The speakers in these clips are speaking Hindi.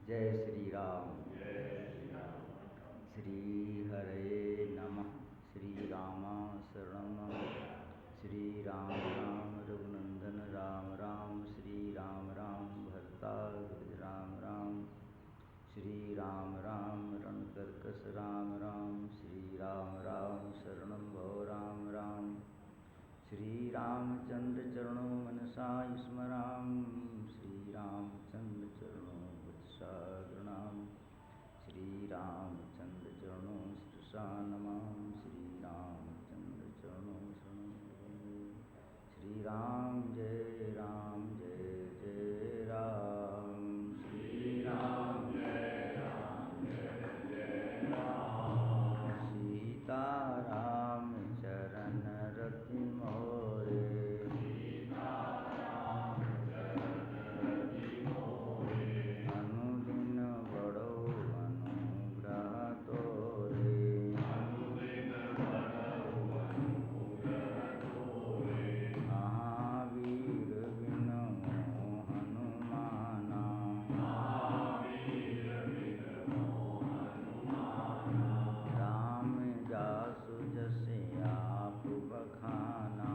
जय श्री राम। श्री हरे नमः। श्री राम शरणं मम। श्री राम राम रघुनंदन राम राम। श्री राम राम भरता गिरिज राम राम। श्री राम राम रणकर्कश राम राम। श्री राम राम शरणं भव राम राम। श्री रामचंद्र चरणों मनसा स्मराम। श्री रामचंद्र चरणों वत्सा गृणाम। श्री रामचंद्र चरणों शिरसा नमाम। श्री रामचंद्र चरणों शरणं। श्री राम जय राम जय जय राम। श्री राम जय राम जय जय राम। सीता राम चरण रति मोरे। सीता राम चरण रति मोरे। अनुदिन बड़ो अनुग्रह तोरे। अनुदिन बड़ो अनुग्रह तोरे। महावीर बिनु हनुमाना। महावीर बिनु हनुमाना। राम जासु जसे आप बखाना।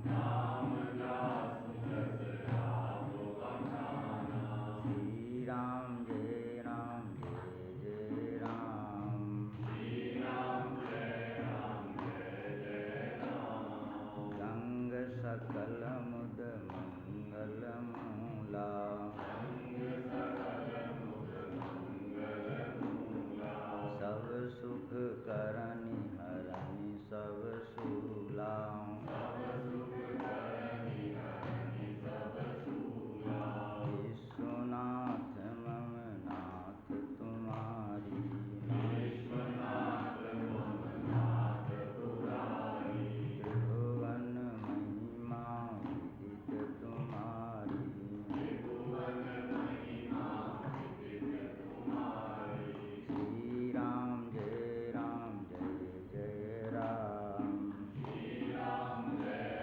राम जासु जसे आप बखाना। श्री राम जय जय राम। श्री राम जय जय राम। गंग सकल मुद मंगल मूला। गंग सकल मुद मंगल मूला। सब सुख करनि हरनि सब शूला। सब सुख करनि हरनि सब शूला। विश्वनाथ मम नाथ तुम्हारी। विश्वनाथ मम नाथ तुम्हारी। त्रिभुवन महिमा विदित तुम्हारी। त्रिभुवन महिमा विदित तुम्हारी। श्री राम जय जय राम। श्री राम जय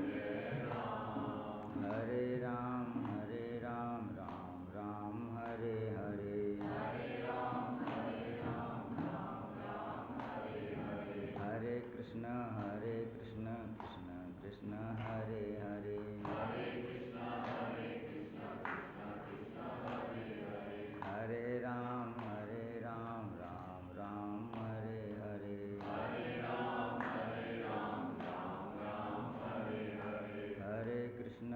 जय राम। हरे राम राम राम हरे हरे। हरे राम राम राम हरे हरे। हरे कृष्ण कृष्ण कृष्ण हरे हरे। हरे कृष्ण कृष्ण कृष्ण हरे हरे। हरे राम राम राम हरे हरे। हरे राम राम हरे हरे। हरे कृष्ण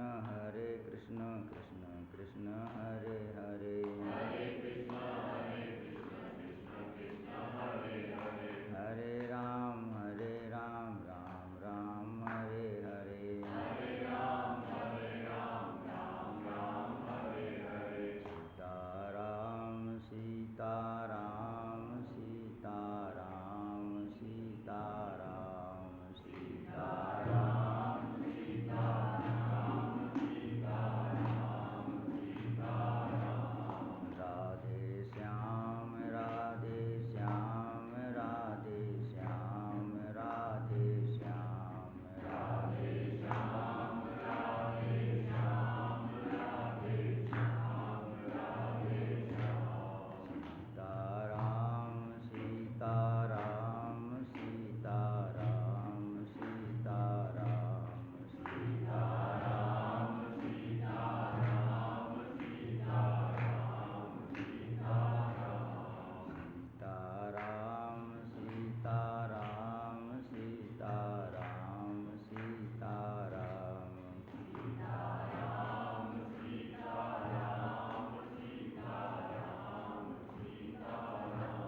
कृष्ण कृष्ण हरे हरे। हरे कृष्ण कृष्ण कृष्ण हरे हरे। हरे राम राम राम हरे हरे। हरे राम राम हरे हरे। सीताराम सीताराम सीताराम सीताराम सीताराम सीताराम सीताराम सीताराम। राधे श्याम राधे श्याम राधे श्याम राधे श्याम राधे श्याम राधे श्याम राधे श्याम राधे श्याम। सीताराम सीताराम सीताराम सीताराम सीताराम सीताराम सीताराम सीताराम सीताराम सीताराम सीताराम सीताराम सीताराम सीताराम सीताराम।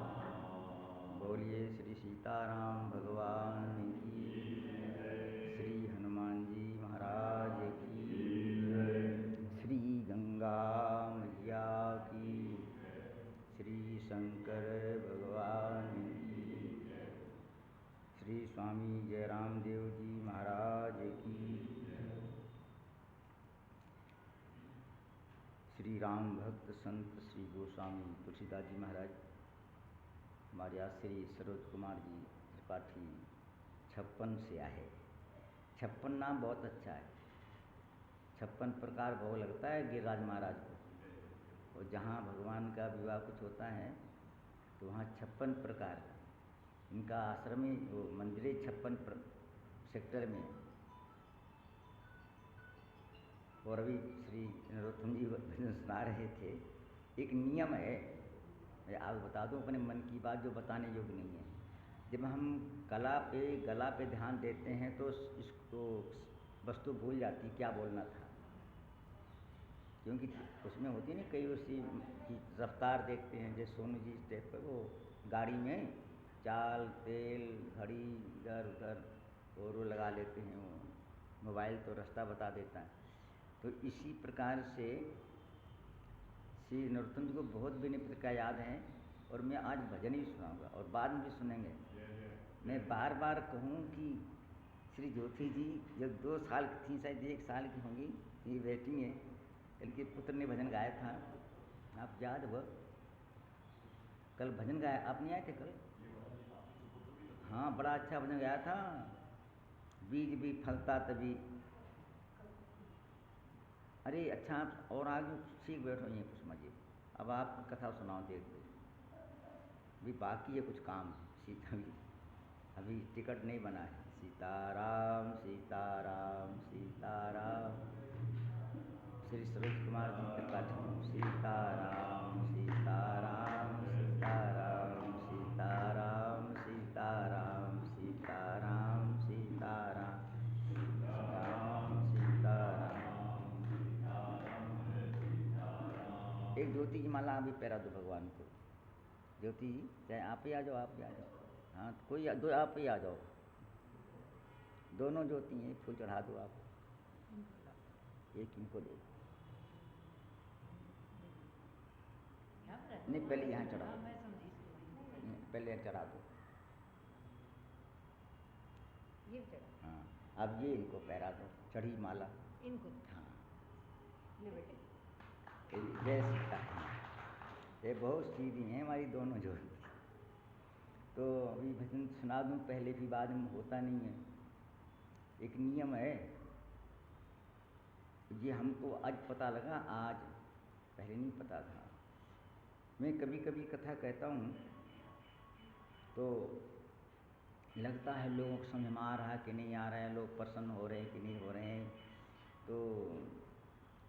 बोलिए श्री सीताराम भगवान की। श्री हनुमान जी महाराज की। श्री गंगा मैया की। श्री शंकर भगवान की। श्री स्वामी जयराम देव जी महाराज की। श्री राम भक्त संत श्री गोस्वामी तुलसीदास जी महाराज, हमारे आश्री सरोज कुमार जी त्रिपाठी 56 से आए। 56 नाम बहुत अच्छा है। 56 प्रकार भोग लगता है गिरिराज महाराज को। और जहाँ भगवान का विवाह कुछ होता है तो वहाँ 56 प्रकार का इनका आश्रम ही वो मंदिर 56 सेक्टर में। और अभी श्री नरोत्तम जी भजन सुना रहे थे। एक नियम है, मैं आपको बता दूं, अपने मन की बात जो बताने योग्य नहीं है। जब हम गला पे ध्यान देते हैं तो इसको वस्तु भूल जाती क्या बोलना था, क्योंकि उसमें होती नहीं कई उसी की रफ्तार देखते हैं। जैसे सोनू जी स्टेप पर वो गाड़ी में चाल तेल घड़ी इधर उधर और वो लगा लेते हैं, वो मोबाइल तो रास्ता बता देता है। तो इसी प्रकार से श्री नरोत्तम जी को बहुत बेनिफिट का याद है। और मैं आज भजन ही सुनाऊंगा और बाद में भी सुनेंगे। मैं बार बार कहूँ कि श्री ज्योति जी जब 2 साल की थी, शायद 1 साल की होंगी, ये बैठी हैं, इनके पुत्र ने भजन गाया था, आप याद हुआ? कल भजन गाया, आप नहीं आए थे कल? हाँ, बड़ा अच्छा भजन गाया था। बीज भी फलता तभी। अरे अच्छा, आप और आगे सीख बैठो ये कुछ मजे। अब आप कथा सुनाओ, देख दो। अभी बाकी है कुछ काम, अभी टिकट नहीं बना है। सीताराम सीताराम सीताराम। श्री सरोज कुमार जी त्रिपाठी। सीताराम सीताराम सीताराम सीताराम सीताराम सीताराम सीताराम सीताराम। एक ज्योति की माला अभी पहरा दो भगवान को। ज्योति जी, चाहे आप ही आ जाओ, आप ही आ जाओ। हाँ, कोई दो आप ही आ जाओ। दोनों ज्योति हैं, फूल चढ़ा दो आप। एक इनको दे, नहीं पहले यहाँ चढ़ाओ, पहले यहाँ चढ़ा दो। हाँ, अब ये इनको पहरा दो, चढ़ी माला इनको। हाँ, जय सीता। ये बहुत सीधी हैं हमारी दोनों जोड़ी। तो अभी भजन सुना दूँ पहले भी, बाद में होता नहीं है। एक नियम है, ये हमको आज पता लगा, आज पहले नहीं पता था। मैं कभी कभी कथा कहता हूँ तो लगता है लोगों को समझ में आ रहा है कि नहीं आ रहा है, लोग प्रसन्न हो रहे हैं कि नहीं हो रहे हैं। तो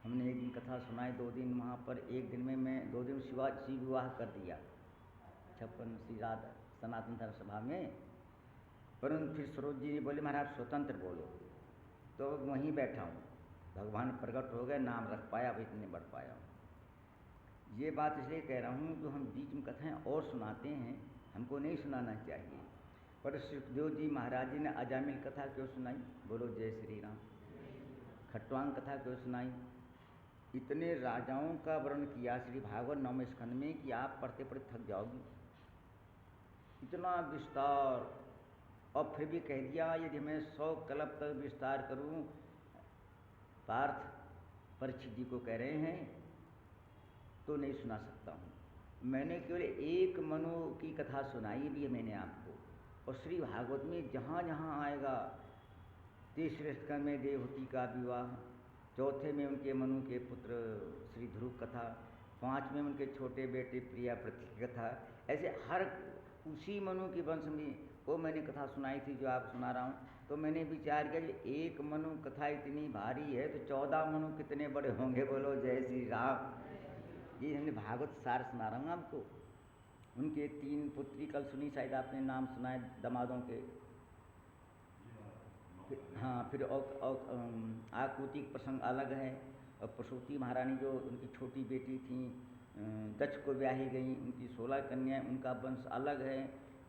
हमने एक दिन कथा सुनाई, 2 दिन वहाँ पर, एक दिन में मैं 2 दिन शिव विवाह कर दिया 56 श्री राधा सनातन धर्म सभा में। परंतु फिर सरोज जी ने बोले महाराज स्वतंत्र बोलो, तो वहीं बैठा हूँ। भगवान प्रकट हो गए, नाम रख पाया, अब इतने बढ़ पाया हूँ। ये बात इसलिए कह रहा हूँ, जो हम बीच में कथाएँ और सुनाते हैं, हमको नहीं सुनाना चाहिए। पर सुखदेव जी महाराज जी ने अजामिल कथा क्यों सुनाई? बोलो जय श्री राम। खट्वांग कथा क्यों सुनाई? इतने राजाओं का वर्णन किया श्री भागवत 9वें स्कंद में कि आप पढ़ते पढ़ते थक जाओगे, इतना विस्तार। और फिर भी कह दिया यदि मैं 100 कल्प तक विस्तार करूं, पार्थ परीक्षित जी को कह रहे हैं, तो नहीं सुना सकता हूँ। मैंने केवल एक मनु की कथा सुनाई भी है मैंने आपको। और श्री भागवत में जहाँ जहाँ आएगा, 3रे स्कंद में देवहूति का विवाह, 4थे में उनके मनु के पुत्र श्री ध्रुव कथा, 5वें में उनके छोटे बेटे प्रियाव्रत की कथा, ऐसे हर उसी मनु के वंश में वो मैंने कथा सुनाई थी जो आप सुना रहा हूँ। तो मैंने विचार किया कि एक मनु कथा इतनी भारी है तो 14 मनु कितने बड़े होंगे। बोलो जय श्री राम। ये हमने भागवत सार सुना रहा हूँ आपको। उनके 3 पुत्री कल सुनी, शायद आपने नाम सुना है दमादों के। हाँ, फिर आकुति प्रसंग अलग है। और प्रसूति महारानी जो उनकी छोटी बेटी थी, दक्ष को ब्याही गई, उनकी 16 कन्याएं, उनका वंश अलग है।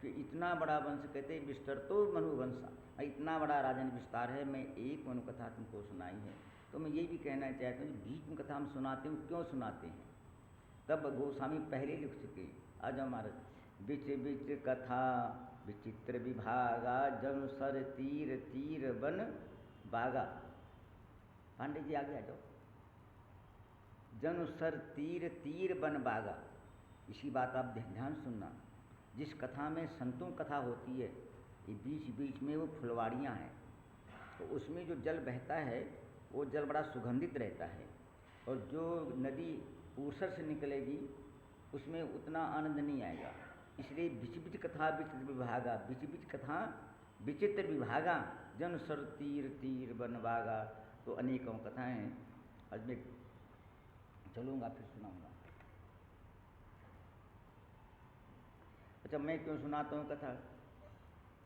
फिर इतना बड़ा वंश कहते विस्तर तो मनुवंश, इतना बड़ा राजन विस्तार है। मैं एक मनु कथा तुमको सुनाई है। तो मैं ये भी कहना चाहता हूँ, बीच में कथा हम सुनाते हैं, क्यों सुनाते हैं? तब गोस्वामी पहले लिख चुके। आज हमारे बिच बिच कथा विचित्र विभागा, जन सर तीर तीर बन बागा। पांडे जी आगे आ जाओ। जन सर तीर तीर बन बागा, इसी बात आप ध्यान सुनना। जिस कथा में संतों कथा होती है, ये बीच बीच में वो फुलवाड़ियाँ हैं, तो उसमें जो जल बहता है वो जल बड़ा सुगंधित रहता है। और जो नदी ऊसर से निकलेगी उसमें उतना आनंद नहीं आएगा। इसलिए बिच बिच कथा विचित्र विभागा, बिच बिच कथा विचित्र विभागा, जन सर तीर तीर बनवागा। तो अनेकों कथाएँ आज मैं चलूँगा फिर सुनाऊँगा। अच्छा, मैं क्यों सुनाता हूँ कथा?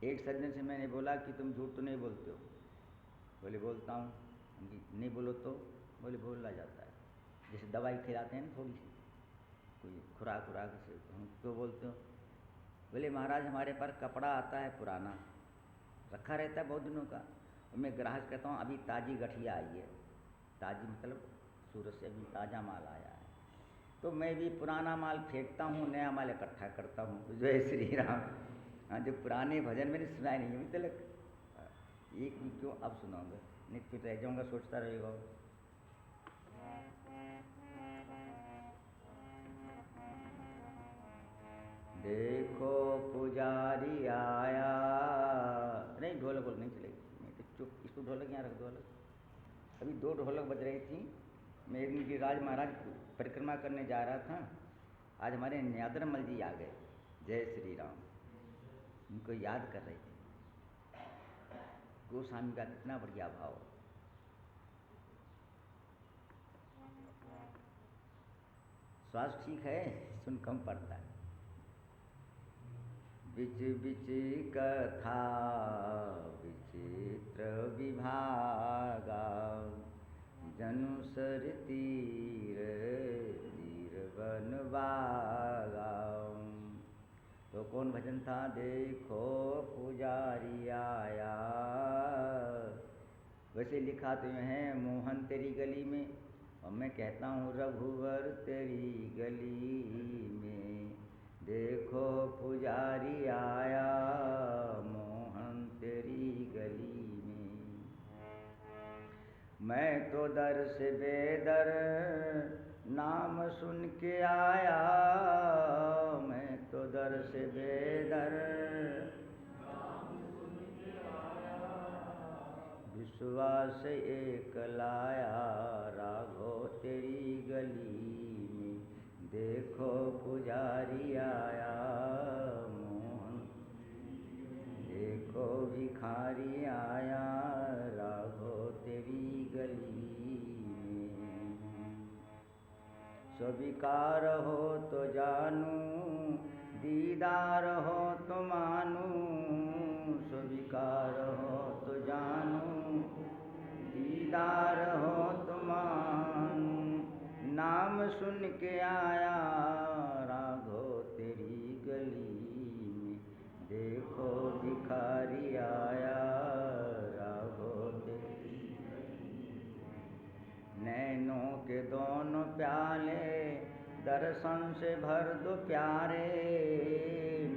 एक सज्जन से मैंने बोला कि तुम झूठ तो नहीं बोलते हो? बोले बोलता हूँ। नहीं बोलो तो? बोले बोला जाता है। जैसे दवाई खिलाते हैं ना थोड़ी सी, कोई खुराक से, हम क्यों बोलते हो? बोले महाराज हमारे पास कपड़ा आता है पुराना, रखा रहता है बहुत दिनों का, और मैं ग्राहक कहता हूँ अभी ताज़ी गठिया आई है, ताज़ी मतलब सूरत से अभी ताज़ा माल आया है, तो मैं भी पुराना माल फेंकता हूँ, नया माल इकट्ठा करता हूँ। जय श्री राम। हाँ, जो पुराने भजन मैंने सुनाए नहीं अभी तक, एक भी क्यों अब सुनाऊंगा, नहीं फिर रह जाऊँगा, सोचता रहेगा। देखो पुजारी आया, नहीं ढोलक बोल नहीं चलेगी, नहीं तो चुप, इसको ढोलक यहाँ रख दो अलग। अभी 2 ढोलक बज रही थी, मैं एक दिन गिरिराज महाराज परिक्रमा करने जा रहा था, आज हमारे न्यादरमल जी आ गए, जय श्री राम, उनको याद कर रहे थे। गोस्वामी का कितना बढ़िया भाव। स्वास्थ्य ठीक है, सुन कम पड़ता है। बिच बिच कथा विचित्र विभागा, जनु सर तीर तीर बनवागा। तो कौन भजन था? देखो पुजारी आया। वैसे लिखा तो है मोहन तेरी गली में, और मैं कहता हूँ रघुवर तेरी गली में। देखो पुजारी आया मोहन तेरी गली में। मैं तो दर से बेदर नाम सुन के आया, मैं तो दर से बेदर विश्वास एक लाया, राघो तेरी गली में। देखो पुजारी आया मोहन, देखो भिखारी आया राघो तेरी गली में। स्वीकार हो तो जानू, दीदार हो तो मानू, स्वीकार हो तो जानू, दीदार हो तो मानू। नाम सुन के आया राघो तेरी गली में। देखो भिखारी आया राघो तेरी गली में। नैनों के दोनों प्याले दर्शन से भर दो प्यारे,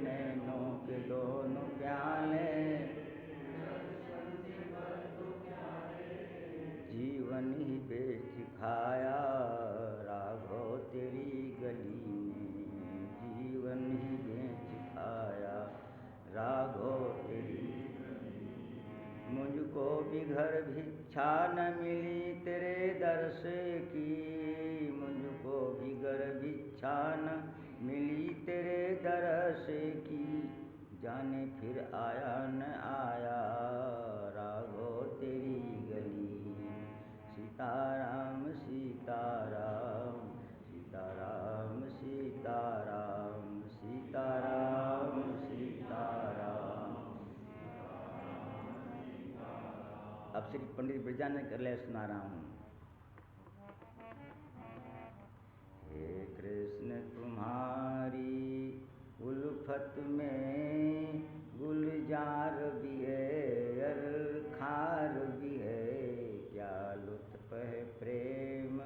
नैनों के दोनों प्याले जीवन ही बेच खाया राघो तेरी गली में। जीवन ही बेच खाया राघो तेरी गली में। मुझको भी घर भिक्षा न मिली तेरे दर से की, मुझको भी घर भिक्षा न मिली तेरे दर से की। जाने फिर आया न आया राघो तेरी गली में। सीताराम सीताराम सीताराम सीताराम सीताराम सीताराम। अब श्री पंडित ब्रजानंद कर ले सुना रहा हूँ। हे कृष्ण तुम्हारी उल्फत में गुलजार भी है और खार भी है, क्या लुत्फ है प्रेम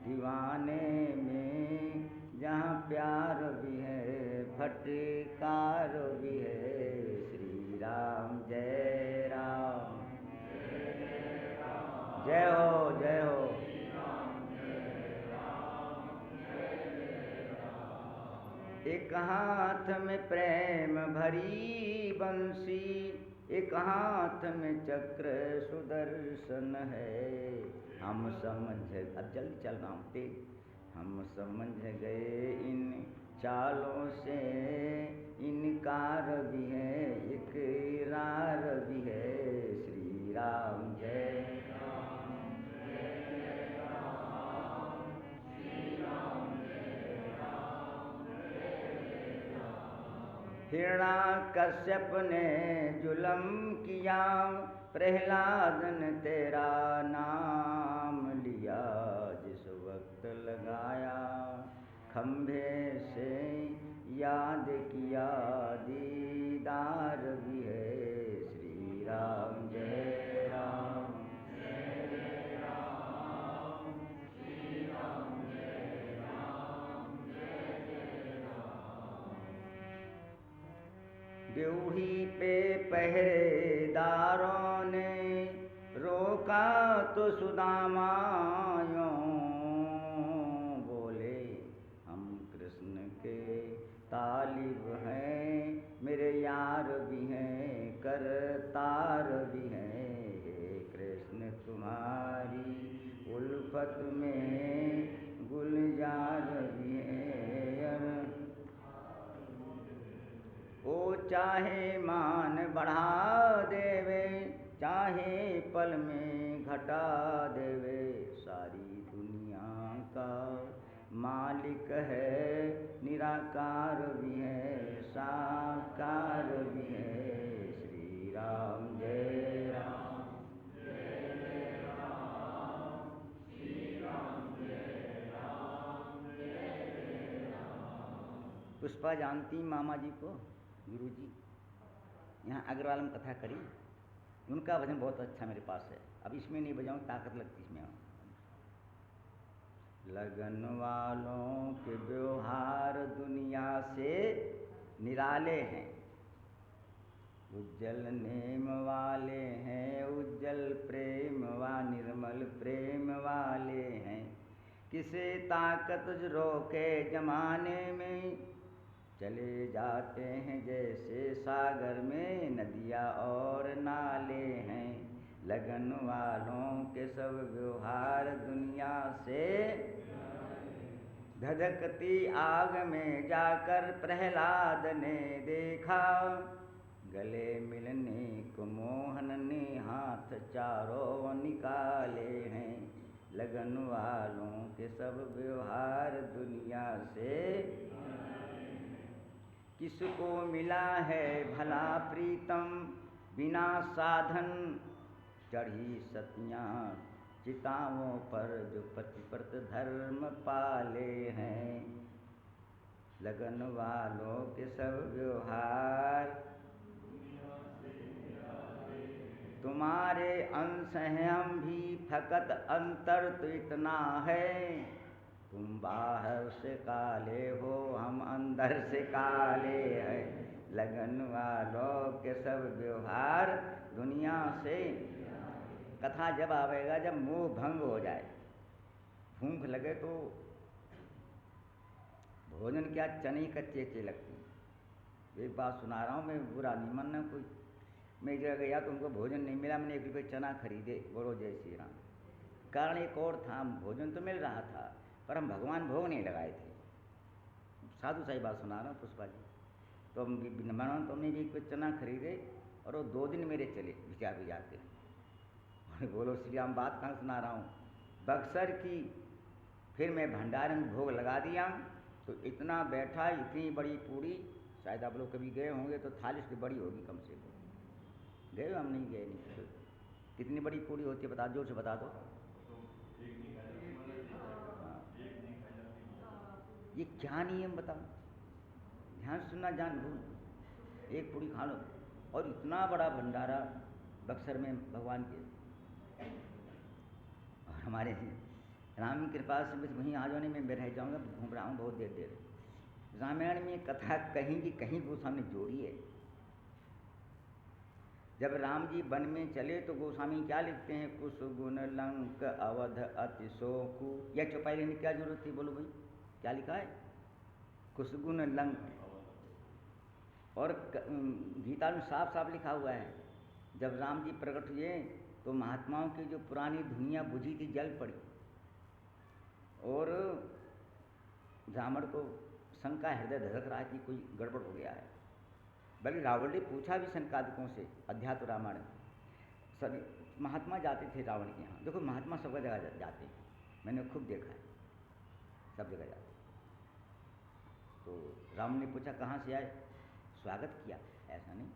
दीवाने में। जहाँ प्यार भी है फटकार भी है। श्री राम जय राम, जय हो जय हो। एक हाथ में प्रेम भरी बंसी, एक हाथ में चक्र सुदर्शन है। हम समझ, अब जल्दी चल रहा हूँ तेज। हम समझ गए इन चालों से, इनकार भी है इकरार भी है। श्री राम जय हिरण्याकश्यप ने जुलम किया, प्रहलाद ने तेरा नाम लिया। जिस वक्त लगाया खंभे से, याद किया दीदार भी है। श्री राम जय राम देवही पे पहरेदारों ने रोका तो सुदामा यूं बोले, हम कृष्ण के तालिब हैं, मेरे यार भी हैं करतार भी हैं। हे कृष्ण तुम्हारी उल्फत में गुलजार भी हैं। ओ चाहे मान बढ़ा देवे, चाहे पल में घटा देवे, सारी दुनिया का मालिक है, निराकार भी है साकार भी है। श्री राम जय राम पुष्पा जानती मामा जी को, गुरु जी यहाँ अग्रवाल में कथा करी, उनका भजन बहुत अच्छा मेरे पास है। अब इसमें नहीं बजाऊँ, ताकत लगती इसमें। लगन वालों के व्यवहार दुनिया से निराले हैं, उज्जवल नेम वाले हैं, उज्जवल प्रेम व निर्मल प्रेम वाले हैं। किसे ताकत रोके जमाने में, चले जाते हैं जैसे सागर में नदियाँ और नाले हैं। लगन वालों के सब व्यवहार दुनिया से, धधकती आग में जाकर प्रहलाद ने देखा, गले मिलने को मोहन ने हाथ चारों निकाले हैं। लगन वालों के सब व्यवहार दुनिया से, किसको मिला है भला प्रीतम, बिना साधन चढ़ी सतियाँ चिताओं पर, जो पतिव्रत धर्म पाले हैं। लगन वालों के सब व्यवहार तुम्हारे अंश हैं, हम भी फकत अंतर तो इतना है, तुम बाहर से काले हो हम अंदर से काले हैं। लगन वालों के सब व्यवहार दुनिया से, कथा जब आवेगा जब मोह भंग हो जाए, भूख लगे तो भोजन क्या चने कच्चे कच्चे लगती। एक बात सुना रहा हूँ मैं, बुरा नहीं मानना कोई। मैं एक जगह गया तो उनको भोजन नहीं मिला, मैंने 1 रुपये चना खरीदे, बोलो जय श्री राम। कारण एक और था, भोजन तो मिल रहा था पर हम भगवान भोग नहीं लगाए थे। साधु सही बात सुना रहा हूँ पुष्पा जी। तो हमने भी कुछ चना खरीदे और वो 2 दिन मेरे चले भिजा भिजा के। बोलो श्री राम, बात कहाँ सुना रहा हूँ, बक्सर की। फिर मैं भंडारे में भोग लगा दिया तो इतना बैठा, इतनी बड़ी पूड़ी, शायद आप लोग कभी गए होंगे तो थाली उसकी बड़ी होगी कम से कम। गए हम नहीं गए नहीं। कितनी बड़ी पूड़ी होती है बता, जोर से बता दो। ये क्या नियम बताओ, ध्यान सुनना जान भूल। 1 पूड़ी खा लो और इतना बड़ा भंडारा बक्सर में भगवान के। और हमारे राम की कृपा से बस वहीं आ जाने में मैं रह जाऊँगा, घूम रहा हूँ बहुत देर। रामायण में कथा कहीं की कहीं गोस्वामी जोड़ी है। जब राम जी वन में चले तो गोस्वामी क्या लिखते हैं, कुश गुण लंक अवध अति शोकु। यह चौपाई लेने की क्या जरूरत थी, बोलो भाई, क्या लिखा है, कुशगुण लंक। और गीता में साफ साफ लिखा हुआ है, जब राम जी प्रकट हुए तो महात्माओं की जो पुरानी दुनिया बुझी थी जल पड़ी, और रावण को शंका हृदय धड़क रहा कि कोई गड़बड़ हो गया है। बल्कि रावण ने पूछा भी सनकादिकों से, अध्यात्म रामायण में सभी महात्मा जाते थे रावण के यहाँ। देखो महात्मा सब जगह जाते हैं, मैंने खुद देखा है, सब जगह जाते। तो रावण ने पूछा कहाँ से आए, स्वागत किया, ऐसा नहीं,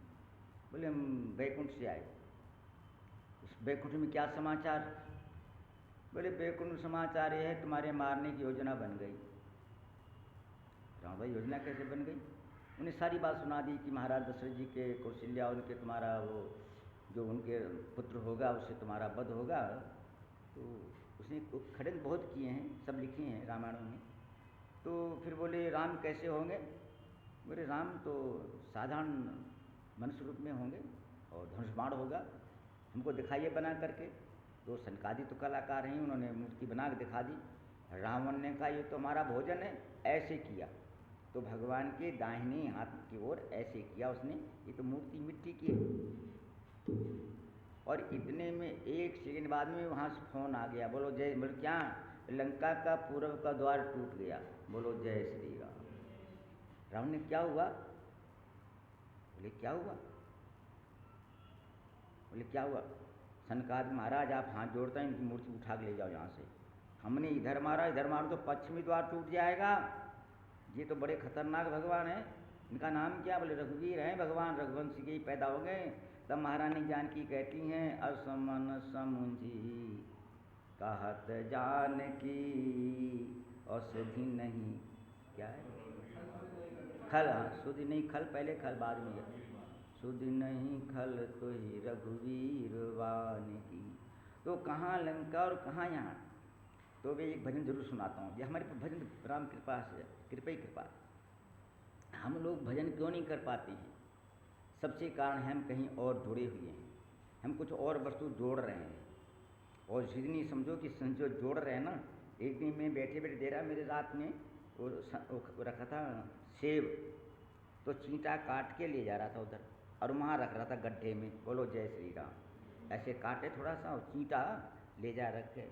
बोले हम बैकुंठ से आए। उस बैकुंठ में क्या समाचार, बोले बैकुंठ समाचार ये है तुम्हारे मारने की योजना बन गई। रावण भाई योजना कैसे बन गई, उन्हें सारी बात सुना दी कि महाराज दशरथ जी के कौशल्या उनके तुम्हारा वो जो उनके पुत्र होगा उससे तुम्हारा वध होगा। तो उसने खंडन बहुत किए हैं, सब लिखे हैं रामायणों में। तो फिर बोले राम कैसे होंगे, बोले राम तो साधारण मनुष्य रूप में होंगे और धनुष बाण होगा, हमको दिखाइए बना करके। तो सनकादिक तो कलाकार हैं, उन्होंने मूर्ति बना के दिखा दी। रावण ने कहा ये तो हमारा भोजन है, ऐसे किया तो भगवान के दाहिने हाथ की ओर ऐसे किया उसने, ये तो मूर्ति मिट्टी की है। और इतने में एक सेकंड बाद में वहाँ से फोन आ गया, बोलो जय, बोलो क्या, लंका का पूर्व का द्वार टूट गया, बोलो जय श्री राम। रावण ने क्या हुआ, बोले क्या हुआ, बोले क्या हुआ, सनकादिक महाराज आप हाथ जोड़ता है, इनकी मूर्ति उठा के ले जाओ यहाँ से, हमने इधर मारा तो पश्चिमी द्वार टूट जाएगा, ये तो बड़े खतरनाक भगवान हैं। इनका नाम क्या, बोले रघुवीर हैं भगवान, रघुवंश के ही पैदा हो गए। तब महारानी जानकी कहती हैं असमन समुझी कहत जानकी औषधि नहीं, क्या है खल, सुधि नहीं खल, पहले खल बाद में है, सुधि नहीं खल तो ही रघुवीर वानकी। तो कहाँ लंका और कहाँ यहाँ। तो मैं एक भजन जरूर सुनाता हूँ, ये हमारे भजन राम कृपा से, कृपा ही कृपा। हम लोग भजन क्यों नहीं कर पाते हैं, सबसे कारण है हम कहीं और जुड़े हुए हैं, हम कुछ और वस्तु जोड़ रहे हैं। और जितनी समझो कि संजो जोड़ रहे हैं ना। एक दिन मैं बैठे बैठे दे रहा, मेरे रात में वो रखा था सेब, तो चींटा काट के ले जा रहा था उधर और वहाँ रख रहा था गड्ढे में, बोलो जय श्री राम। ऐसे काटे थोड़ा सा और चींटा ले जा रखे।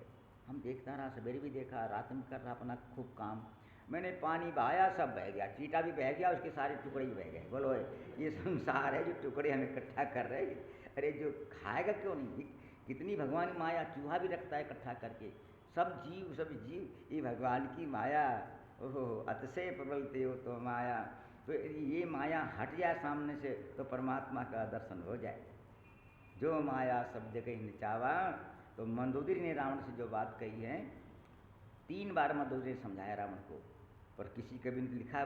हम देखता रहा, सवेरे भी देखा, रात में कर रहा अपना खूब काम। मैंने पानी बहाया, सब बह गया, चींटा भी बह गया, उसके सारे टुकड़े भी बह गए। बोलो ये संसार है जो टुकड़े हम इकट्ठा कर रहे हैं, अरे जो खाएगा क्यों नहीं। कितनी भगवान की माया, चूहा भी रखता है इकट्ठा करके, सब जीव ये भगवान की माया। ओहो अतिशय प्रबलते हो तो माया। तो ये माया हट जाए सामने से तो परमात्मा का दर्शन हो जाए। जो माया सब जगह नचावा। तो मंदोदरी ने रावण से जो बात कही है, 3 बार मंदोदरी ने समझाया रावण को। पर किसी कवि ने लिखा है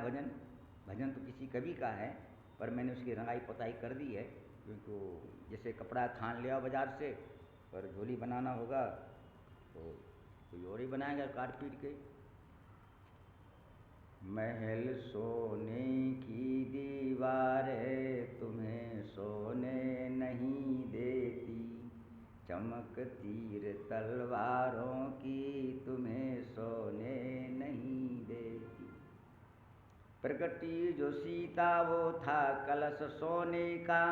भजन तो किसी कवि का है, पर मैंने उसकी रंगाई पोताई कर दी है। क्योंकि जैसे कपड़ा थान ले आओ बाजार से, पर झोली बनाना होगा तो कोई और ही बनाएगा काट पीट के। महल सोने की दीवारें तुम्हें सोने नहीं देती, चमक तीर तलवारों की तुम्हें सोने नहीं देती। प्रगटी जो सीता वो था कलश सोने का,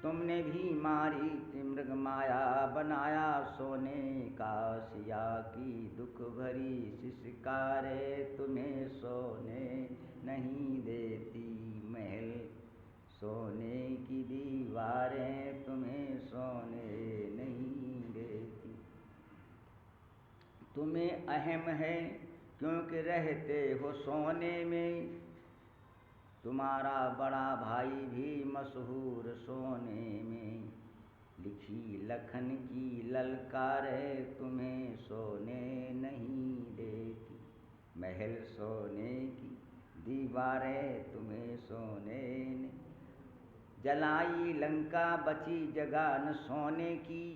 तुमने भी मारी थी मृग माया बनाया सोने का। सिया की दुख भरी शिशकारे तुम्हें सोने नहीं देती, महल सोने की दीवारें तुम्हें सोने नहीं देती। तुम्हें अहम है क्योंकि रहते हो सोने में, तुम्हारा बड़ा भाई भी मशहूर सोने में। लिखी लखन की ललकारें तुम्हें सोने नहीं देती, महल सोने की दीवारें तुम्हें सोने नहीं। जलाई लंका बची जगह न सोने की,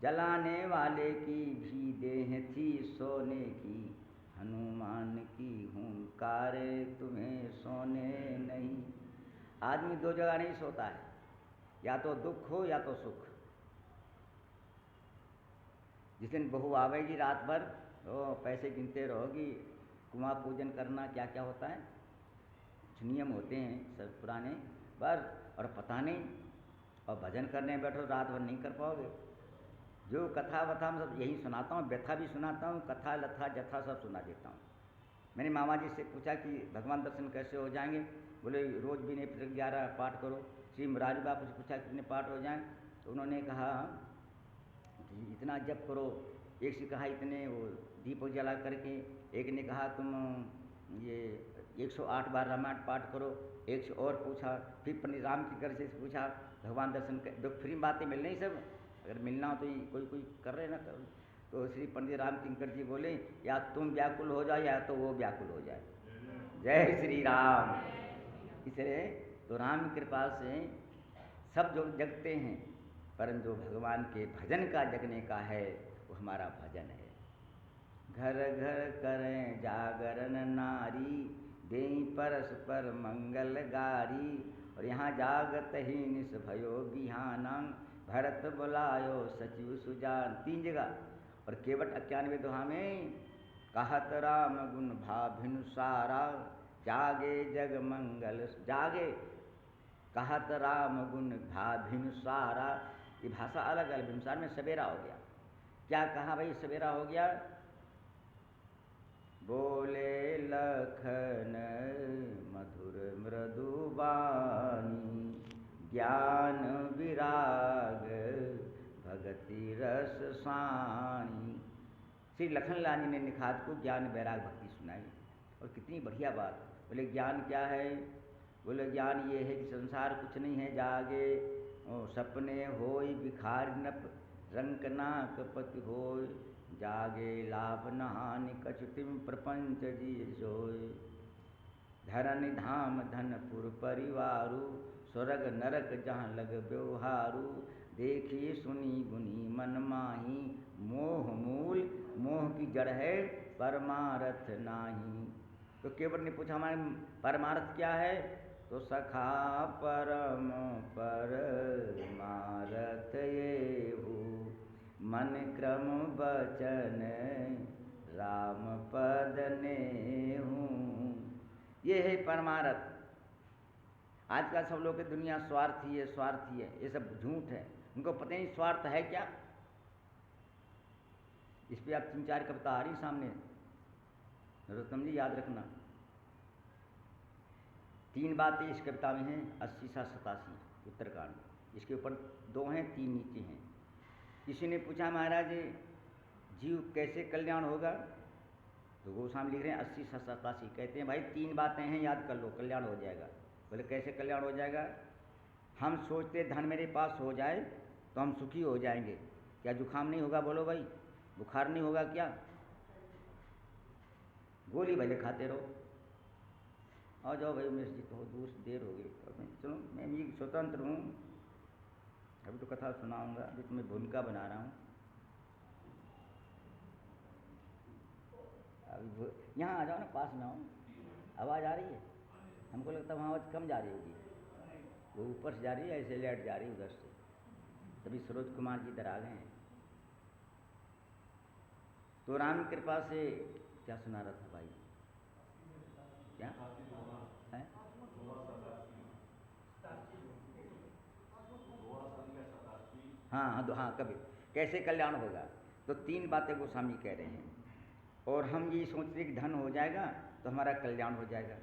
जलाने वाले की भी देह थी सोने की। हनुमान की हुंकारें तुम्हें सोने नहीं। आदमी 2 जगह नहीं सोता है, या तो दुख हो या तो सुख। जिस दिन बहू आवेगी रात भर तो पैसे गिनते रहोगी, कुआं पूजन करना क्या क्या होता है, कुछ नियम होते हैं सब पुराने पर, और पता नहीं। और भजन करने बैठो रात भर नहीं कर पाओगे। जो कथा वथा मैं सब यही सुनाता हूँ, व्यथा भी सुनाता हूँ, कथा लथा जथा सब सुना देता हूँ। मैंने मामा जी से पूछा कि भगवान दर्शन कैसे हो जाएंगे? बोले रोज भी नहीं 11 पाठ करो। श्री मुरारी बापू से पूछा कितने पाठ हो जाएं? तो उन्होंने कहा कि इतना जप करो। एक से कहा इतने वो दीपक जला करके, एक ने कहा तुम ये 108 बार रामायण पाठ करो। एक से और पूछा, फिर पंडित राम की कर से पूछा भगवान दर्शन कर। फ्री बातें मिल रही सब, अगर मिलना हो तो कोई कोई कर रहे ना कर। तो श्री पंडित राम किंकर जी बोले या तुम व्याकुल हो जाए या तो वो व्याकुल हो जाए। जय श्री राम। इसलिए तो राम की कृपा से सब जो जगते हैं, परंतु जो भगवान के भजन का जगने का है वो हमारा भजन है। घर घर करें जागरण नारी, देई परस्पर मंगल गारी। और यहाँ जागत ही निस भयो बिहाना, भरत बुलायो सचिव सुजान। 3 जगह। और केवट 91 दोहा में कहत राम गुण भाभिनु सारा, जागे जग मंगल जागे। कहत राम गुण भाभिनु सारा, ये भाषा अलग अलग। बिमसार में सवेरा हो गया। क्या कहा भाई सवेरा हो गया? बोले लखन मधुर मृदु बानी, ज्ञान विराग भगति रस सानी। श्री लखन लाल जी ने निखात को ज्ञान वैराग भक्ति सुनाई। और कितनी बढ़िया बात। बोले ज्ञान क्या है? बोले ज्ञान ये है कि संसार कुछ नहीं है, जागे सपने होय बिखार नप, रंक नाक पति होय, जागे लाभ नहानि कछुतिम प्रपंच जी सोय। धरन धाम धनपुर परिवारु, स्वर्ग नरक जहाँ लग व्यवहारु। देखी सुनी गुनी मन माही, मोह मूल मोह की जड़ है परमारथ नाही। तो केवट ने पूछा हमारे परमार्थ क्या है? तो सखा परम परमारथ ये हूँ, मन क्रम बचन राम पद ने हूँ। ये है परमारथ। आजकल सब लोग की दुनिया स्वार्थी है, स्वार्थी है, ये सब झूठ है। उनको पता नहीं स्वार्थ है क्या। इस पर आप 3-4 कविता आ रही सामने, नरोत्तम जी याद रखना। 3 बातें इस कविता में हैं, 80 से 87 उत्तरकांड। इसके ऊपर 2 हैं, 3 नीचे हैं। किसी ने पूछा महाराज जीव कैसे कल्याण होगा? तो गोस्वामी लिख रहे हैं 80 से 87। कहते हैं भाई 3 बातें हैं, याद कर लो, कल्याण हो जाएगा। बोले कैसे कल्याण हो जाएगा? हम सोचते धन मेरे पास हो जाए तो हम सुखी हो जाएंगे। क्या जुखाम नहीं होगा? बोलो भाई, बुखार नहीं होगा क्या? गोली भले खाते रहो। आ जाओ भाई, मेरे जी तो दूर देर हो गई, चलो मैं भी स्वतंत्र हूँ। अभी तो कथा सुनाऊंगा, अभी तो मैं भूमिका बना रहा हूँ। अभी यहाँ आ जाओ ना, पास में आओ। आवाज़ आ रही है? हमको लगता है वहाँ आवाज़ कम जा रही होगी, वो ऊपर से जा रही है, ऐसे लेट जा रही है उधर से। तभी सरोज कुमार जी इधर आ गए हैं। तो राम कृपा से क्या सुना रहा था भाई? क्या है? हाँ, कभी कैसे कल्याण होगा? तो 3 बातें गोस्वामी कह रहे हैं। और हम ये सोचते हैं कि धन हो जाएगा तो हमारा कल्याण हो जाएगा,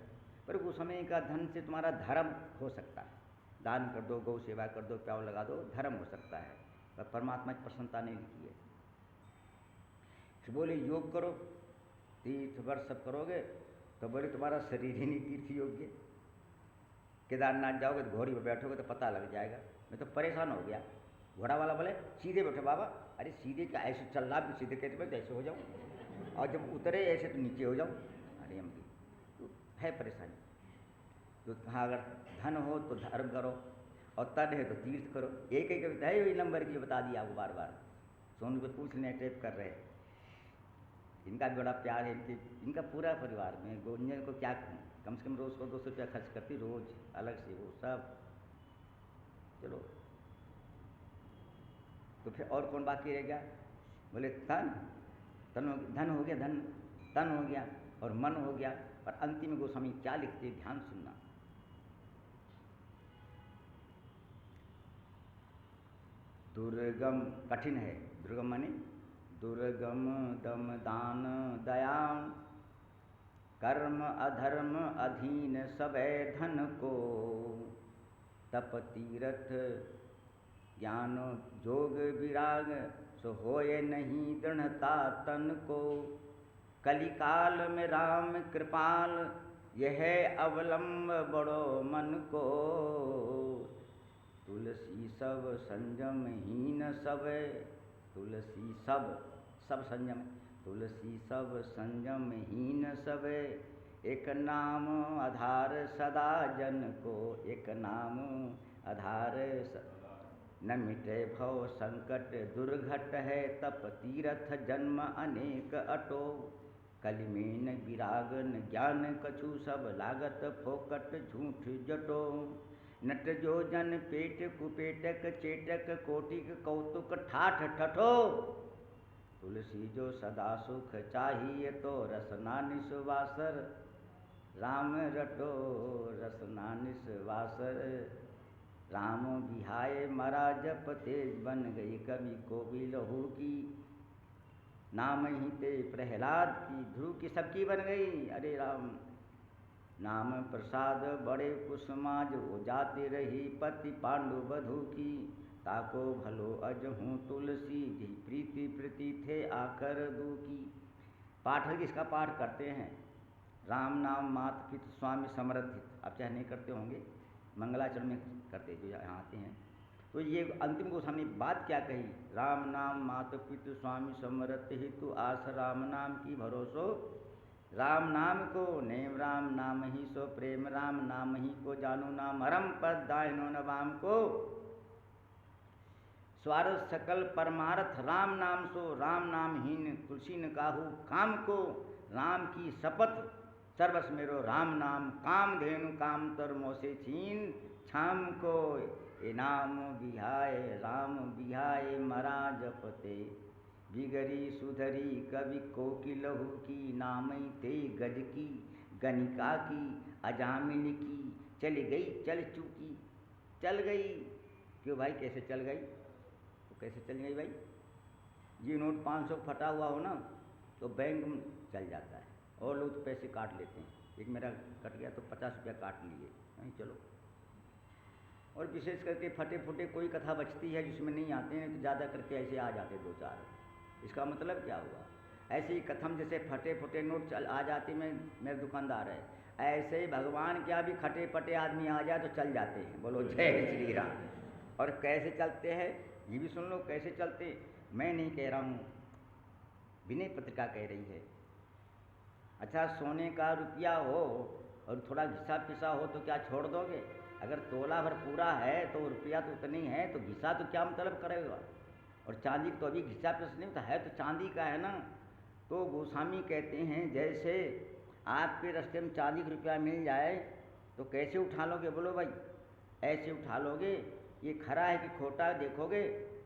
पर गोस्वामी का धन से तुम्हारा धर्म हो सकता है। दान कर दो, गौ सेवा कर दो, प्याव लगा दो, धर्म हो सकता है, पर परमात्मा की प्रसन्नता नहीं लिखी है। फिर बोले योग करो, तीर्थ वर्ष सब करोगे तो बोले तुम्हारा शरीर ही नहीं तीर्थ योग्य। केदारनाथ जाओगे तो घोड़ी पर बैठोगे तो पता लग जाएगा। मैं तो परेशान हो गया। घोड़ा वाला बोले सीधे बैठो बाबा। अरे सीधे क्या, ऐसे चल रहा भी सीधे कहते मैं ऐसे हो जाऊँ, और जब उतरे ऐसे तो नीचे हो जाऊँ। अरे हम भी तो है परेशानी। तो कहाँ अगर धन हो तो धर्म करो, और तन है तो तीर्थ करो। एक एक कविता है, वही नंबर की बता दिया आपको बार बार। सोनू को पूछ लेने टेप कर रहे। इनका भी बड़ा प्यार है, इनका पूरा परिवार में। गोंजन को क्या कहूँ, कम से कम रोज़ को 200 रुपया खर्च करती रोज़, अलग से वो सब। चलो तो फिर और कौन बाकी रह गया? बोले धन हो गया, तन हो गया और मन हो गया। और अंतिम गोस्वामी क्या लिखते, ध्यान सुनना। दुर्गम कठिन है, दुर्गम माने दुर्गम दम दान दया, कर्म अधर्म अधीन सबे धन को, तप तीरथ ज्ञान जोग विराग, सो होए नहीं दृढ़ता तन को। कलिकाल में राम कृपाल, यह अवलंब बड़ो मन को। तुलसी सब संयम हीन सबे, तुलसी सब संयम, तुलसी सब संयम हीन सबे। एक नाम आधार सदा जन को, एक नाम आधार न मिटे भव संकट दुर्घट है। तप तीरथ जन्म अनेक अटो, कलिमेन विरागन ज्ञान कछु सब लागत फोकट झूठ जटो। नट जो जन पेट कुपेटक चेटक कोटिक कौतुक ठाठ ठठो। तुलसी जो सदा सुख चाहिए तो रसना निस्वासर, राम रटो रसना निस्वासर। राम बिहाय मरा जप तेज बन गई, कवि को भी लहू की। नाम ही ते प्रहलाद की, ध्रुव की सबकी बन गई। अरे राम नाम प्रसाद बड़े कुसुमाज, वो जाते रही पति पांडु बधू की। ताको भलो अजहूँ तुलसी, जी प्रीति प्रीति थे आकर दुखी। पाठक इसका पाठ करते हैं, राम नाम मात पिता स्वामी समर्थित। आप चाहे नहीं करते होंगे, मंगलाचरण में करते जो यहाँ आते हैं। तो ये अंतिम को हमने बात क्या कही, राम नाम मात पिता स्वामी समर्थ हेतु आस राम नाम की भरोसो। राम नाम को नेम राम नाम ही सो प्रेम, राम नाम ही को जानो नाम हरम पद दायनो नवाम को। स्वार्थ सकल परमार्थ राम नाम सो, राम नाम हीन तुलसी न काहू काम को। राम की शपथ सर्वस मेरो राम नाम, काम धेनु काम तर मोसे छीन छाम को। इनाम बिहाय राम बिहाय मरा जपते, बिगरी सुधरी कवि को की लहू की। नामई ते गज की गणिका की, अजामिन की चली गई चल चुकी। चल गई क्यों भाई, कैसे चल गई, तो कैसे चल गई भाई। ये नोट 500 फटा हुआ हो ना तो बैंक में चल जाता है, और लोग तो पैसे काट लेते हैं। एक मेरा कट गया तो 50 रुपया काट लिए, नहीं चलो। और विशेष करके फटे फुटे कोई कथा बचती है जिसमें नहीं आते हैं तो ज़्यादा करके ऐसे आ जाते 2-4। इसका मतलब क्या हुआ, ऐसे ही कथम जैसे फटे फुटे नोट चल आ जाते में मेरे दुकानदार है, ऐसे ही भगवान क्या भी खटे पटे आदमी आ जाए तो चल जाते हैं। बोलो जय श्री राम। और कैसे चलते हैं ये भी सुन लो, कैसे चलते। मैं नहीं कह रहा हूँ, विनय पत्रिका कह रही है। अच्छा सोने का रुपया हो और थोड़ा घिसा पिसा हो तो क्या छोड़ दोगे। अगर तोला भर पूरा है तो रुपया तो उतनी है, तो घिसा तो क्या मतलब करेगा। और चांदी तो अभी घिसा पिसा नहीं होता है, तो चांदी का है ना। तो गोस्वामी कहते हैं जैसे आपके रास्ते में चांदी का रुपया मिल जाए तो कैसे उठा लोगे, बोलो भाई। ऐसे उठा लोगे, ये खरा है कि खोटा देखोगे,